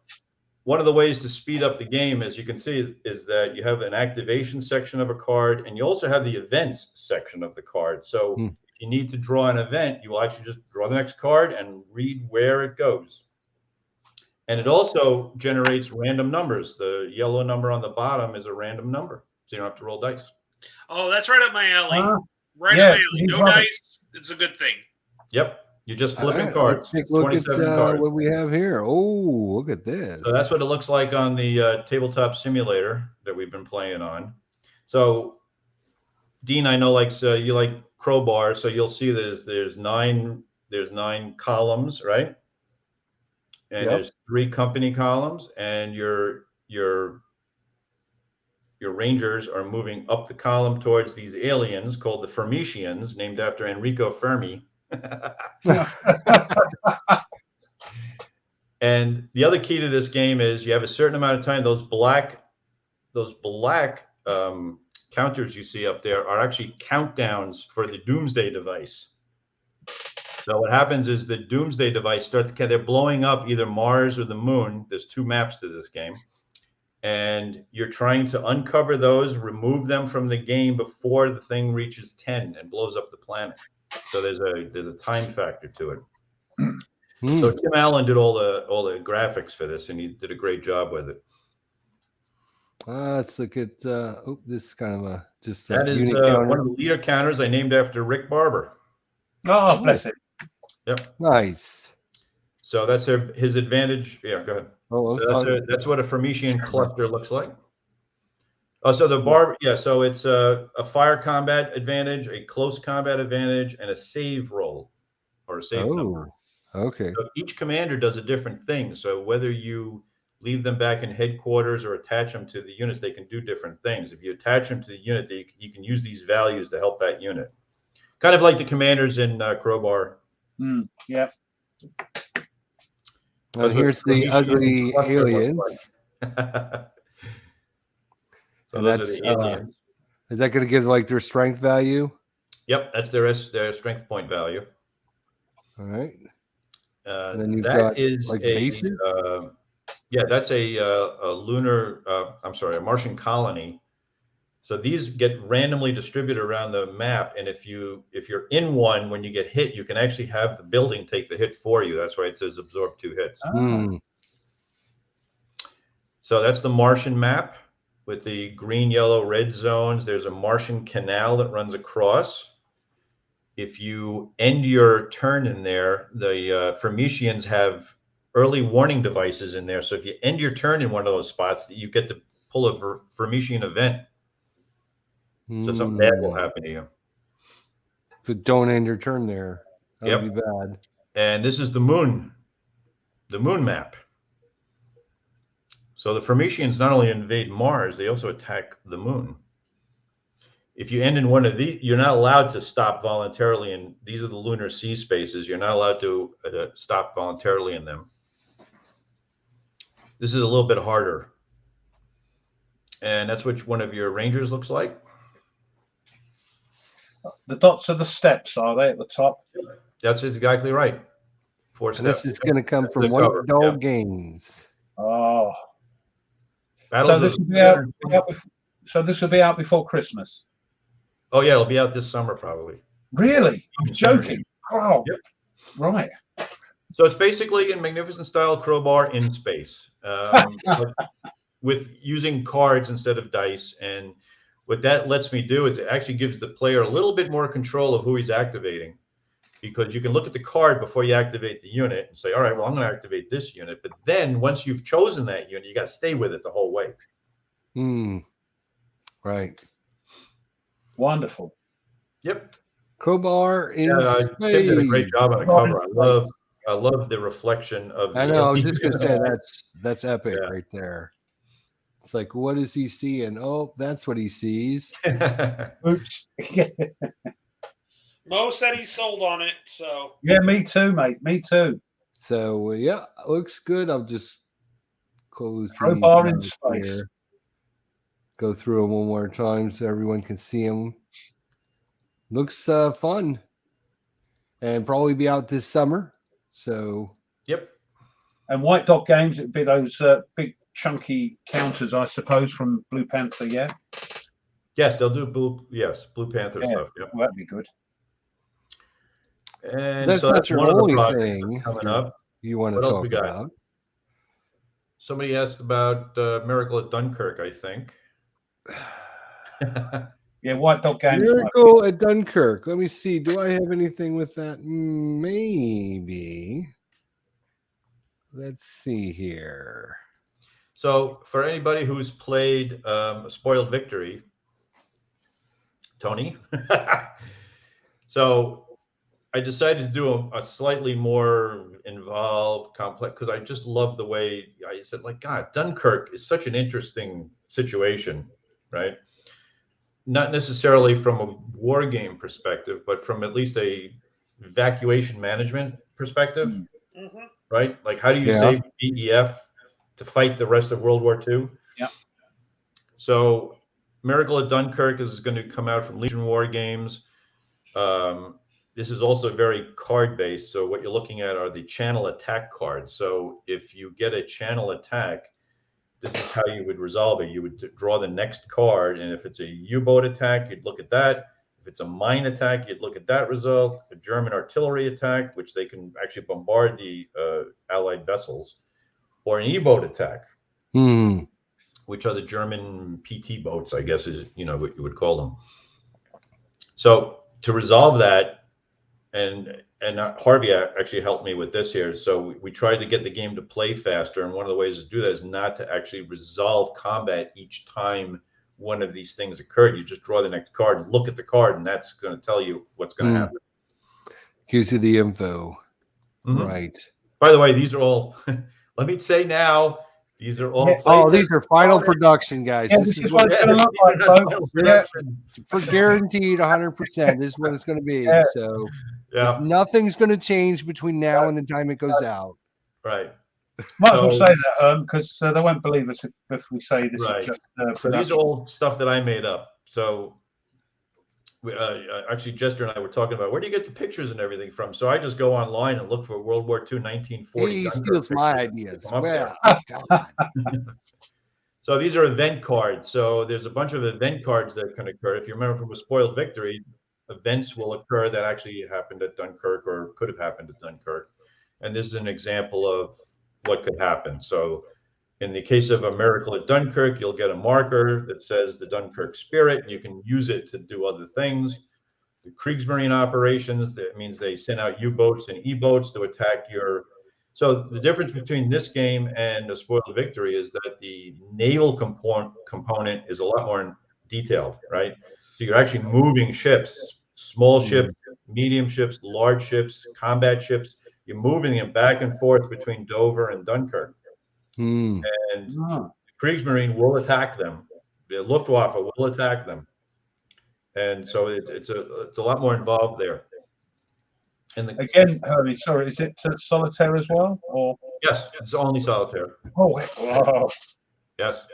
one of the ways to speed up the game, as you can see, is that you have an activation section of a card, and you also have the events section of the card. So if you need to draw an event, you will actually just draw the next card and read where it goes. And it also generates random numbers. The yellow number on the bottom is a random number, so you don't have to roll dice. Oh, that's right up my alley. Right yeah, up my alley. No dice. It's a good thing. Yep. You're just flipping Right, cards. Let's take a look at 27 cards. what we have here. Oh, look at this. So that's what it looks like on the tabletop simulator that we've been playing on. So, Dean, I know you like Crowbar, so you'll see there's nine columns, right? And there's 3 company columns, and your rangers are moving up the column towards these aliens called the Fermicians, named after Enrico Fermi. And the other key to this game is you have a certain amount of time. Those black counters you see up there are actually countdowns for the Doomsday device. So what happens is the Doomsday device they're blowing up either Mars or the moon. There's 2 maps to this game. And you're trying to uncover those, remove them from the game before the thing reaches 10 and blows up the planet. So there's a time factor to it. So Tim Allen did all the graphics for this, and he did a great job with it. Let's look at this is kind of that is one of the leader counters I named after Rick Barber. Oh, bless it. Yep. Nice. So that's his advantage. Yeah, go ahead. Oh, so that's what a Fermician cluster looks like. Oh, so the bar, yeah. So it's a fire combat advantage, a close combat advantage, and a save roll or a save number. Okay. So each commander does a different thing. So whether you leave them back in headquarters or attach them to the units, they can do different things. If you attach them to the unit, you can use these values to help that unit. Kind of like the commanders in Crowbar. Yeah. Well, here's the ugly aliens. So those are the aliens. Is that going to give like their strength value? Yep, that's their strength point value. All right. Then that is like bases? That's a lunar. A Martian colony. So these get randomly distributed around the map, and if you're in one, when you get hit, you can actually have the building take the hit for you. That's why it says absorb 2 hits. So that's the Martian map with the green, yellow, red zones. There's a Martian canal that runs across. If you end your turn in there, the Fermicians have early warning devices in there. So if you end your turn in one of those spots, you get to pull a Vermetian event. So something bad will happen to you. So don't end your turn there. That Yep. would be bad. And this is the moon map. So the Vermetians not only invade Mars, they also attack the moon. If you end in one of these, you're not allowed to stop voluntarily. And these are the lunar sea spaces. You're not allowed to stop voluntarily in them. This is a little bit harder. And that's what one of your rangers looks like. The dots are the steps, are they, at the top? That's exactly right. 4 And steps. this is going to come from The White cover, Dog yeah. Games. Oh. Battles So this of will be out, so this will be out before Christmas. Oh yeah, it'll be out this summer probably. Really? I'm joking. Oh, Yep. Right. So it's basically in magnificent style crowbar in space, but with using cards instead of dice. And what that lets me do is it actually gives the player a little bit more control of who he's activating, because you can look at the card before you activate the unit and say, all right, well, I'm going to activate this unit. But then once you've chosen that unit, you got to stay with it the whole way. Right. Wonderful. Yep. Crowbar in Tim did a great space. job on the cover. I love the reflection of. I know. I was just going to say that's epic Yeah. right there. It's like, what does he see? And oh, that's what he sees. Oops. Mo said he's sold on it, so Yeah, me too, mate. Me too. So yeah, looks good. I'll just close these Crowbar in out space. here. Go through them one more time so everyone can see them. Looks fun, and probably be out this summer. So Yep. And White Dog Games, it'd be those big chunky counters, I suppose, from Blue Panther, yeah? Yes, they'll do Blue Panther stuff. Yep. Well, that'd be good. And that's so not that's your one of the only projects thing coming up. you want to What else talk we got? about. Somebody asked about Miracle at Dunkirk, I think. Yeah, White Dog Games. Miracle at Dunkirk. Let me see. Do I have anything with that? Maybe. Let's see here. So for anybody who's played a Spoiled Victory, Tony. So I decided to do a slightly more involved, complex, because I just love the way I said, like, God, Dunkirk is such an interesting situation, right? Not necessarily from a war game perspective, but from at least a evacuation management perspective, right? Like, how do you save BEF to fight the rest of World War II? Yeah. So Miracle at Dunkirk is going to come out from Legion War Games. This is also very card-based. So what you're looking at are the channel attack cards. So if you get a channel attack, this is how you would resolve it. You would draw the next card, and if it's a U-boat attack, you'd look at that. If it's a mine attack, you'd look at that result. A German artillery attack, which they can actually bombard the Allied vessels, or an E-boat attack, which are the German PT boats, I guess is what you would call them. So to resolve that, and Harvey actually helped me with this here. So we tried to get the game to play faster, and one of the ways to do that is not to actually resolve combat each time one of these things occurred. You just draw the next card, look at the card, and that's going to tell you what's going to happen. Gives you the info. Right. By the way, these are all, let me say now, these are all. These are final production, guys. Yeah, this is what it's going to look like, folks. Yeah. For guaranteed 100%. This is what it's going to be. Yeah. So nothing's going to change between now and the time it goes out. Right. Might as well say that, because they won't believe us if we say this is just so these are all stuff that I made up. So we, actually, Jester and I were talking about, where do you get the pictures and everything from? So I just go online and look for World War II 1940. He steals my ideas. Well, so these are event cards. So there's a bunch of event cards that can occur. If you remember from a Spoiled Victory, events will occur that actually happened at Dunkirk or could have happened at Dunkirk. And this is an example of what could happen. So in the case of a Miracle at Dunkirk, you'll get a marker that says the Dunkirk spirit, and you can use it to do other things. The Kriegsmarine operations, that means they send out U-boats and E-boats to attack your So the difference between this game and a spoiled victory is that the naval component is a lot more detailed, right? So you're actually moving ships, small ships, medium ships, large ships, combat ships. You're moving them back and forth between Dover and Dunkirk. And the Kriegsmarine will attack them. The Luftwaffe will attack them. And so it's a lot more involved there. And again, Herman, sorry, is it solitaire as well, or? Yes, it's only solitaire. Oh, wow. Yes.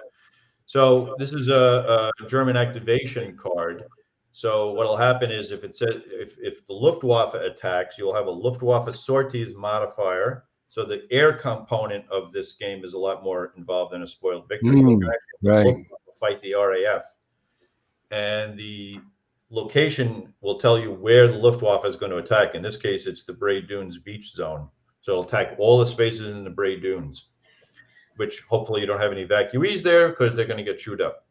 So this is a German activation card. So what'll happen is if the Luftwaffe attacks, you'll have a Luftwaffe sorties modifier. So the air component of this game is a lot more involved than a spoiled victory. Right. Fight the RAF, and the location will tell you where the Luftwaffe is going to attack. In this case, it's the Bray Dunes beach zone. So it'll attack all the spaces in the Bray Dunes, which hopefully you don't have any evacuees there because they're going to get chewed up.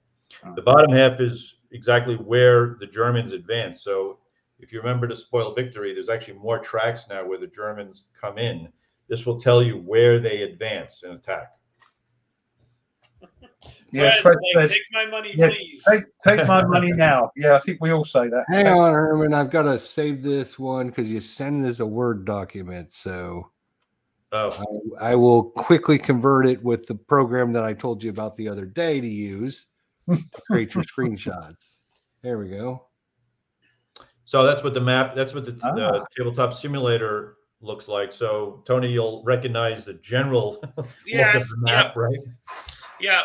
The bottom half is exactly where the Germans advance. So if you remember the spoiled victory, there's actually more tracks now where the Germans come in. This will tell you where they advance and attack. Yeah, Fred, take my money, please. Take my money now. Yeah, I think we all say that. Hang on, Herman. I've got to save this one because you send it as a Word document. So I will quickly convert it with the program that I told you about the other day to use to create your screenshots. There we go. So that's what the map, that's what the tabletop simulator looks like. So Tony, you'll recognize the general look of the map, right? Yeah.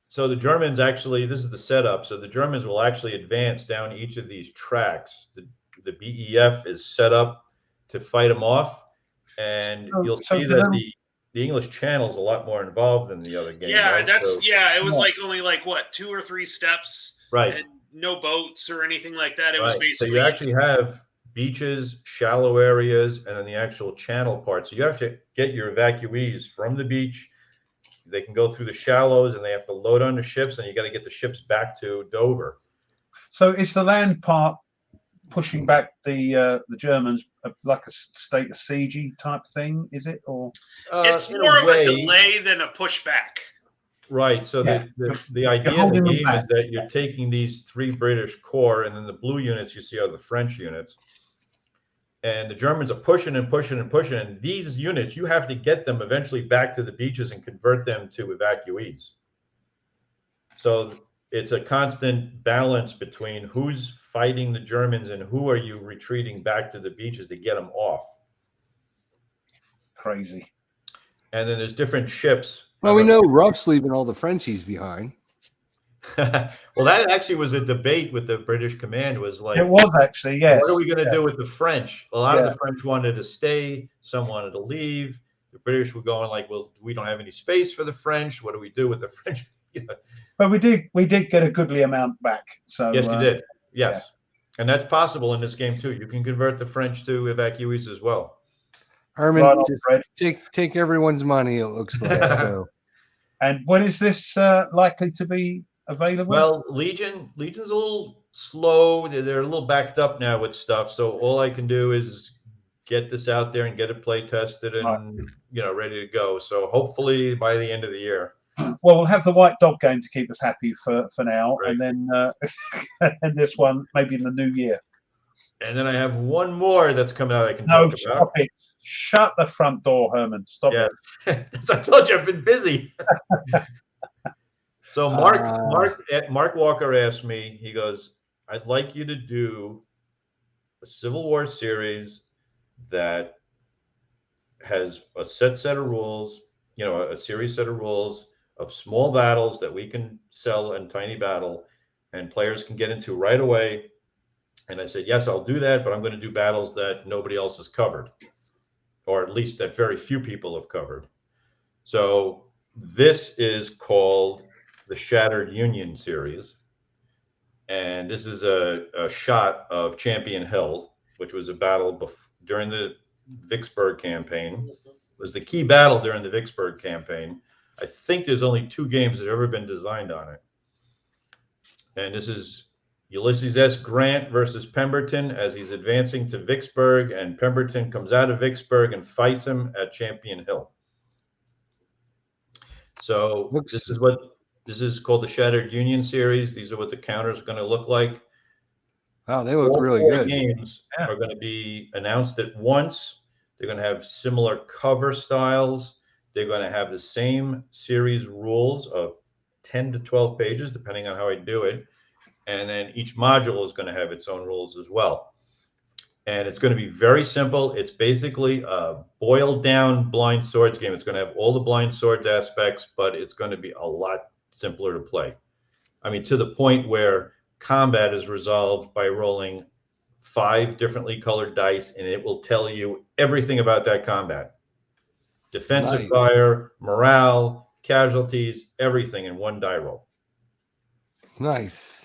So the Germans actually, this is the setup. So the Germans will actually advance down each of these tracks. The BEF is set up to fight them off, and you'll see that the English Channel is a lot more involved than the other game. Yeah, right? It was like only like what 2 or 3 steps, right? And no boats or anything like that. It was basically. So you actually have beaches, shallow areas, and then the actual channel part. So you have to get your evacuees from the beach. They can go through the shallows, and they have to load onto ships, and you got to get the ships back to Dover. So is the land part pushing back the Germans like a state of siege type thing? Is it, or it's more of a delay than a pushback? Right. So the idea of the game is that you're taking these 3 British corps, and then the blue units you see are the French units. And the Germans are pushing and pushing and pushing. And these units, you have to get them eventually back to the beaches and convert them to evacuees. So it's a constant balance between who's fighting the Germans and who are you retreating back to the beaches to get them off. Crazy. And then there's different ships. Well, we know Ruff's leaving all the Frenchies behind. Well, that actually was a debate with the British command. Was like, it was actually, yes. What are we going to do with the French? A lot of the French wanted to stay. Some wanted to leave. The British were going like, well, we don't have any space for the French. What do we do with the French? But we did get a goodly amount back. So yes, you did. Yes, and that's possible in this game too. You can convert the French to evacuees as well. Herman, take everyone's money. It looks like so. And when is this likely to be available? Well, Legion's a little slow. They're a little backed up now with stuff. So all I can do is get this out there and get it play tested and ready to go. So hopefully by the end of the year. Well, we'll have the White Dog game to keep us happy for now, right. And then and this one maybe in the new year. And then I have one more that's coming out I can talk about. Stop it. Shut the front door, Herman. Stop it. As I told you, I've been busy. So Mark Walker asked me, he goes, I'd like you to do a Civil War series that has a set of rules, a series set of rules of small battles that we can sell in tiny battle and players can get into right away. And I said, yes, I'll do that, but I'm going to do battles that nobody else has covered, or at least that very few people have covered. So this is called the Shattered Union series. And this is a shot of Champion Hill, which was a battle during the Vicksburg campaign. It was the key battle during the Vicksburg campaign. I think there's only 2 games that have ever been designed on it. And this is Ulysses S. Grant versus Pemberton as he's advancing to Vicksburg, and Pemberton comes out of Vicksburg and fights him at Champion Hill. So this is called the Shattered Union series. These are what the counters are going to look like. Oh, they look All really four good. games are going to be announced at once. They're going to have similar cover styles. They're going to have the same series rules of 10 to 12 pages, depending on how I do it. And then each module is going to have its own rules as well. And it's going to be very simple. It's basically a boiled down blind swords game. It's going to have all the blind swords aspects, but it's going to be a lot simpler to play. I mean, to the point where combat is resolved by rolling 5 differently colored dice, and it will tell you everything about that combat. Defensive fire, morale, casualties, everything in one die roll. Nice.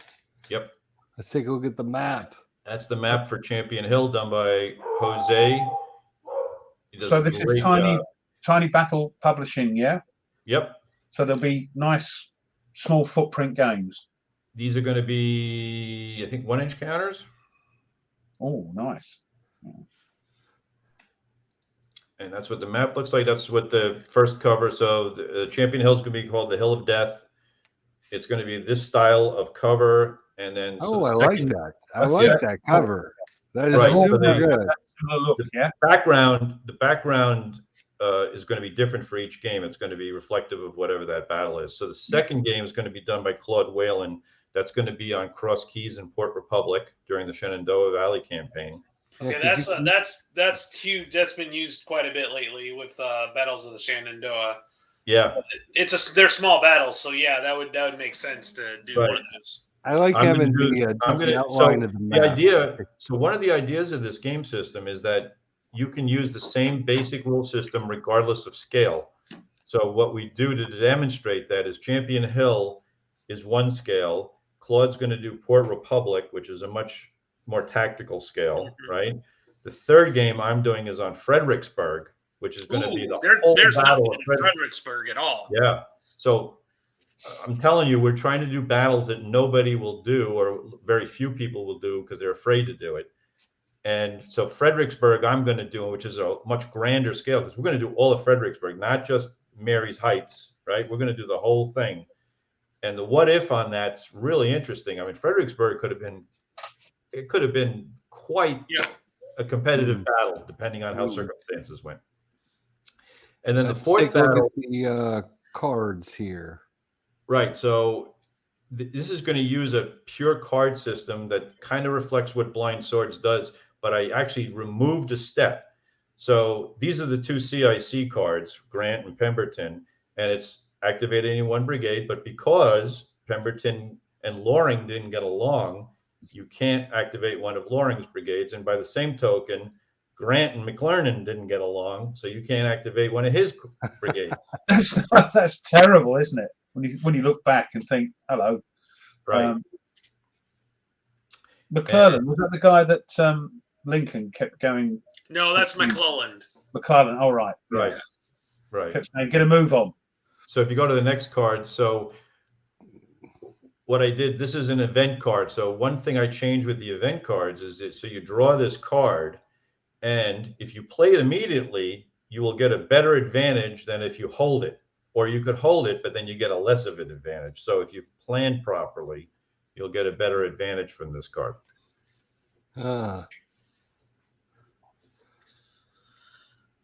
Yep. Let's take a look at the map. That's the map for Champion Hill done by Jose. So this is Tiny Battle Publishing, yeah? Yep. So there'll be nice small footprint games. These are going to be, I think, 1-inch counters. Oh, nice. And that's what the map looks like. That's what the first cover. So the Champion Hill is going to be called the Hill of Death. It's going to be this style of cover. And then, I like that. I like that cover. That is super good. The background is going to be different for each game. It's going to be reflective of whatever that battle is. So the second game is going to be done by Claude Whalen. That's going to be on Cross Keys in Port Republic during the Shenandoah Valley campaign. Okay, that's huge. That's been used quite a bit lately with battles of the Shenandoah. Yeah, they're small battles, so yeah, that would make sense to do one of those. I like having the outline of the map. The idea. So one of the ideas of this game system is that you can use the same basic rule system regardless of scale. So what we do to demonstrate that is Champion Hill is one scale. Claude's going to do Port Republic, which is a much more tactical scale, right? The third game I'm doing is on Fredericksburg, which is going to be there's nothing in Fredericksburg at all. Yeah. So I'm telling you, we're trying to do battles that nobody will do, or very few people will do because they're afraid to do it. And so Fredericksburg, I'm going to do, which is a much grander scale, because we're going to do all of Fredericksburg, not just Mary's Heights, right? We're going to do the whole thing. And the what if on that's really interesting. I mean, Fredericksburg could have been quite a competitive battle, depending on how circumstances went. And then the fourth battle, the cards here. Right. So this is going to use a pure card system that kind of reflects what Blind Swords does, but I actually removed a step. So these are the 2 CIC cards, Grant and Pemberton, and it's activating one brigade, but because Pemberton and Loring didn't get along, you can't activate one of Loring's brigades. And by the same token, Grant and McClernand didn't get along, so you can't activate one of his brigades. That's terrible, isn't it? When you look back and think, hello. Right. McClellan, was that the guy that Lincoln kept going? No, that's McClellan. McClellan, all right. Right. Right. Kept saying, get a move on. So if you go to the next card, so what I did, this is an event card. So one thing I changed with the event cards is that, so you draw this card, and if you play it immediately, you will get a better advantage than if you hold it. Or you could hold it, but then you get a less of an advantage. So if you've planned properly, you'll get a better advantage from this card.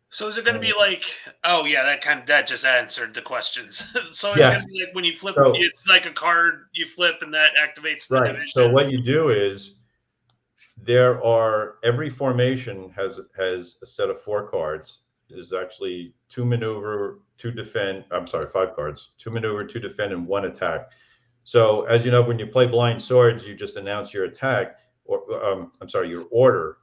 So is it going to be like? Oh yeah, that just answered the questions. So it's going to be like when you flip, it's like a card you flip, and that activates the division. So what you do is every formation has a set of 4 cards. There's actually 2 maneuver, 2 defend. I'm sorry, 5 cards. 2 maneuver, 2 defend, and 1 attack. So as you know, when you play Blind Swords, you just announce your attack, or your order.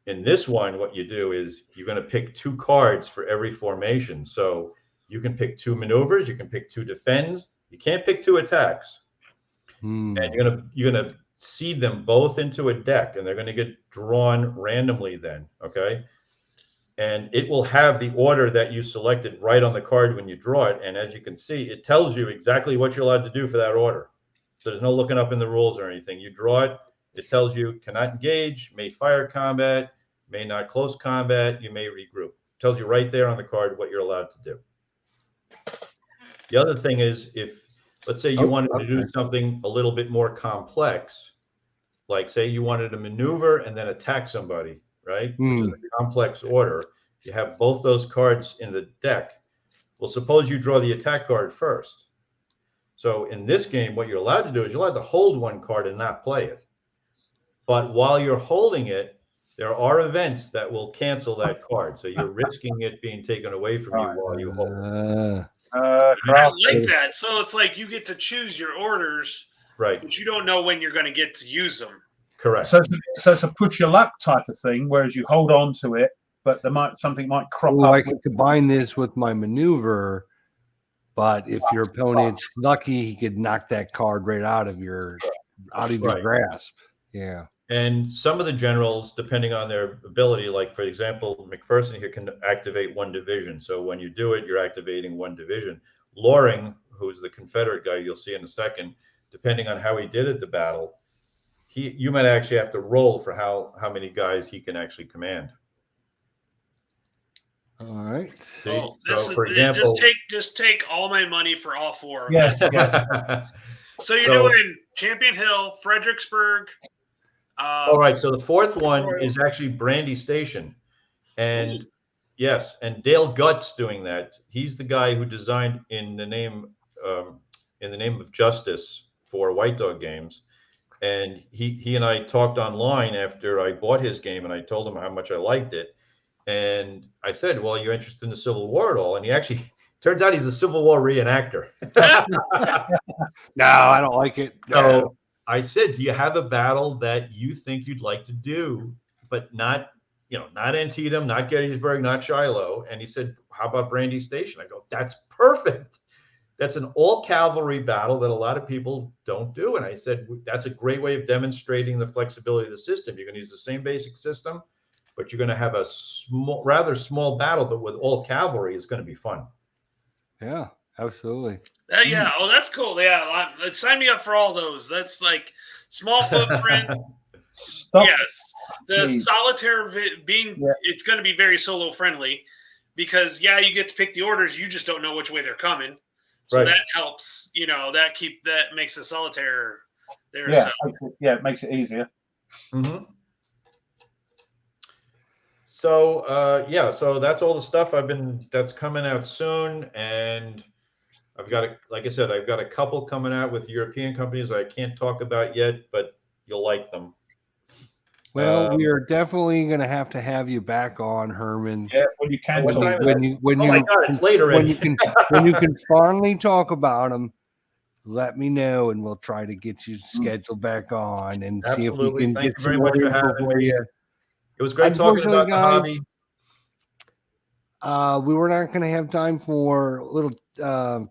In this one, what you do is you're going to pick 2 cards for every formation. So you can pick 2 maneuvers, you can pick 2 defends. You can't pick 2 attacks. And you're gonna seed them both into a deck, and they're going to get drawn randomly then. Okay. And it will have the order that you selected right on the card when you draw it. And as you can see, it tells you exactly what you're allowed to do for that order. So there's no looking up in the rules or anything. You draw it. It tells you cannot engage, may fire combat, may not close combat, you may regroup. It tells you right there on the card what you're allowed to do. The other thing is, if, let's say you wanted to do something a little bit more complex, like say you wanted to maneuver and then attack somebody, right? Which is a complex order. You have both those cards in the deck. Well, suppose you draw the attack card first. So in this game, what you're allowed to do is you're allowed to hold one card and not play it. But while you're holding it, there are events that will cancel that card. So you're risking it being taken away from you while you hold it. I like that. So it's like you get to choose your orders, right? But you don't know when you're going to get to use them. Correct. So it's a put your luck type of thing, whereas you hold on to it, but something might crop up. I can combine this with my maneuver, but if your opponent's lucky, he could knock that card right out of your grasp. Yeah. And some of the generals, depending on their ability, like for example, McPherson here can activate one division. So when you do it, you're activating one division. Loring, who's the Confederate guy you'll see in a second, depending on how he did at the battle, you might actually have to roll for how many guys he can actually command. All right. Oh, so for example, just take all my money for all four. Yeah. So you're doing Champion Hill, Fredericksburg. All right. So the fourth one is actually Brandy Station, and yes, and Dale Gutt's doing that. He's the guy who designed In the Name of Justice for White Dog Games. And he and I talked online after I bought his game, and I told him how much I liked it. And I said, well, you're interested in the Civil War at all? And he actually, turns out he's a Civil War reenactor. No, I don't like it. So I said, do you have a battle that you think you'd like to do, but not Antietam, not Gettysburg, not Shiloh? And he said, how about Brandy Station? I go, that's perfect. That's an all cavalry battle that a lot of people don't do. And I said, that's a great way of demonstrating the flexibility of the system. You're going to use the same basic system, but you're going to have a rather small battle, but with all cavalry is going to be fun. Yeah, absolutely. Yeah. Oh, that's cool. Yeah. Sign me up for all those. That's like small footprint. Yes. The solitaire it's going to be very solo friendly because you get to pick the orders. You just don't know which way they're coming. So that helps, that makes the solitaire there. Yeah, it makes it easier. Mm-hmm. So so that's all the stuff that's coming out soon, and I've got like I said, I've got a couple coming out with European companies I can't talk about yet, but you'll like them. Well, we are definitely going to have you back on, Herman. Yeah, when you can. It's later. When you can finally talk about them, let me know, and we'll try to get you scheduled back on and see if we can get some more info for you. It was great talking about the hobby. We were not going to have time for little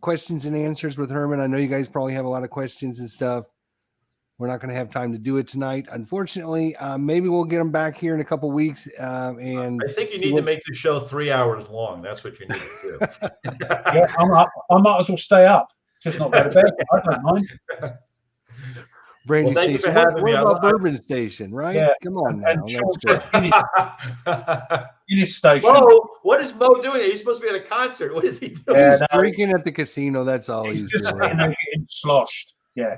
questions and answers with Herman. I know you guys probably have a lot of questions and stuff. We're not going to have time to do it tonight, unfortunately. Maybe we'll get them back here in a couple weeks. And I think you need to make the show 3 hours long. That's what you need to do. Yeah, I might as well stay up. Just not go to bed. I don't mind. Brandy Station. Thank you for having me. What about Bourbon Station, right? Yeah. Come on now. Guinness Station. Whoa, what is Mo doing? He's supposed to be at a concert. What is he doing? He's drinking at the casino. That's all he's just doing. Getting sloshed. Yeah.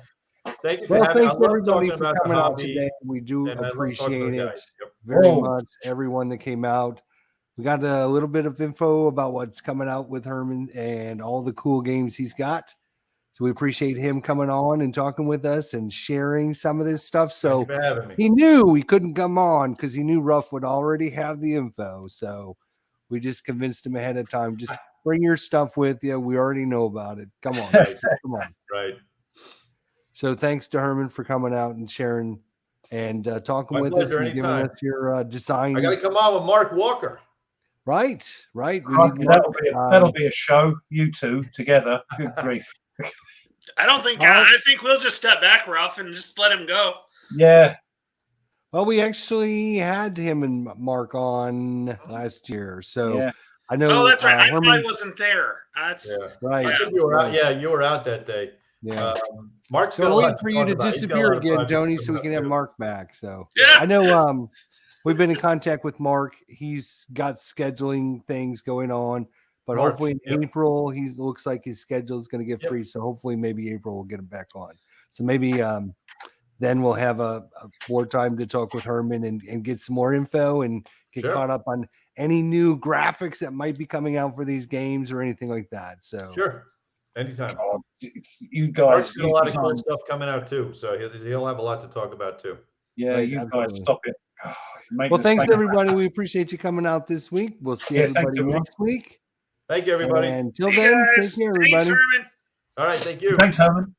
Thank you for having me. Thanks everybody for coming out today. We do appreciate it very much. Everyone that came out. We got a little bit of info about what's coming out with Herman and all the cool games he's got. So we appreciate him coming on and talking with us and sharing some of this stuff. So he knew he couldn't come on because he knew Ruff would already have the info. So we just convinced him ahead of time. Just bring your stuff with you. We already know about it. Come on. Come on. Right. So thanks to Herman for coming out and sharing and talking with us and giving us your design. I got to come on with Mark Walker. Right. That'll be a show. You two together. Good grief. I think we'll just step back, Ruff, and just let him go. Yeah. Well, we actually had him and Mark on last year, so I know. Oh, that's right. I wasn't there. That's right. You were out. Yeah, you were out that day. Yeah. Mark's So got a we're lot waiting for you talk to about. He's got a disappear lot of again, projects Tony, so coming we up, can have too. Mark back. So Yeah. I know we've been in contact with Mark. He's got scheduling things going on, but March, hopefully in yep. April, he looks like his schedule is going to get Yep. free. So hopefully maybe April we'll get him back on. So maybe then we'll have a more time to talk with Herman and get some more info and get Sure. caught up on any new graphics that might be coming out for these games or anything like that. So Sure. Anytime. God, you Mark's guys, got a you lot of cool design- stuff coming out too, so he'll have a lot to talk about too. yeah, Right, you absolutely. guys stop it. Oh, you make Well, us thanks think- everybody. We appreciate you coming out this week. We'll see Yeah, thanks, everybody everyone. next week. Thank you, everybody. And until See you then, guys. take care, Thanks, everybody. Herman. All right, thank you. Thanks, Herman.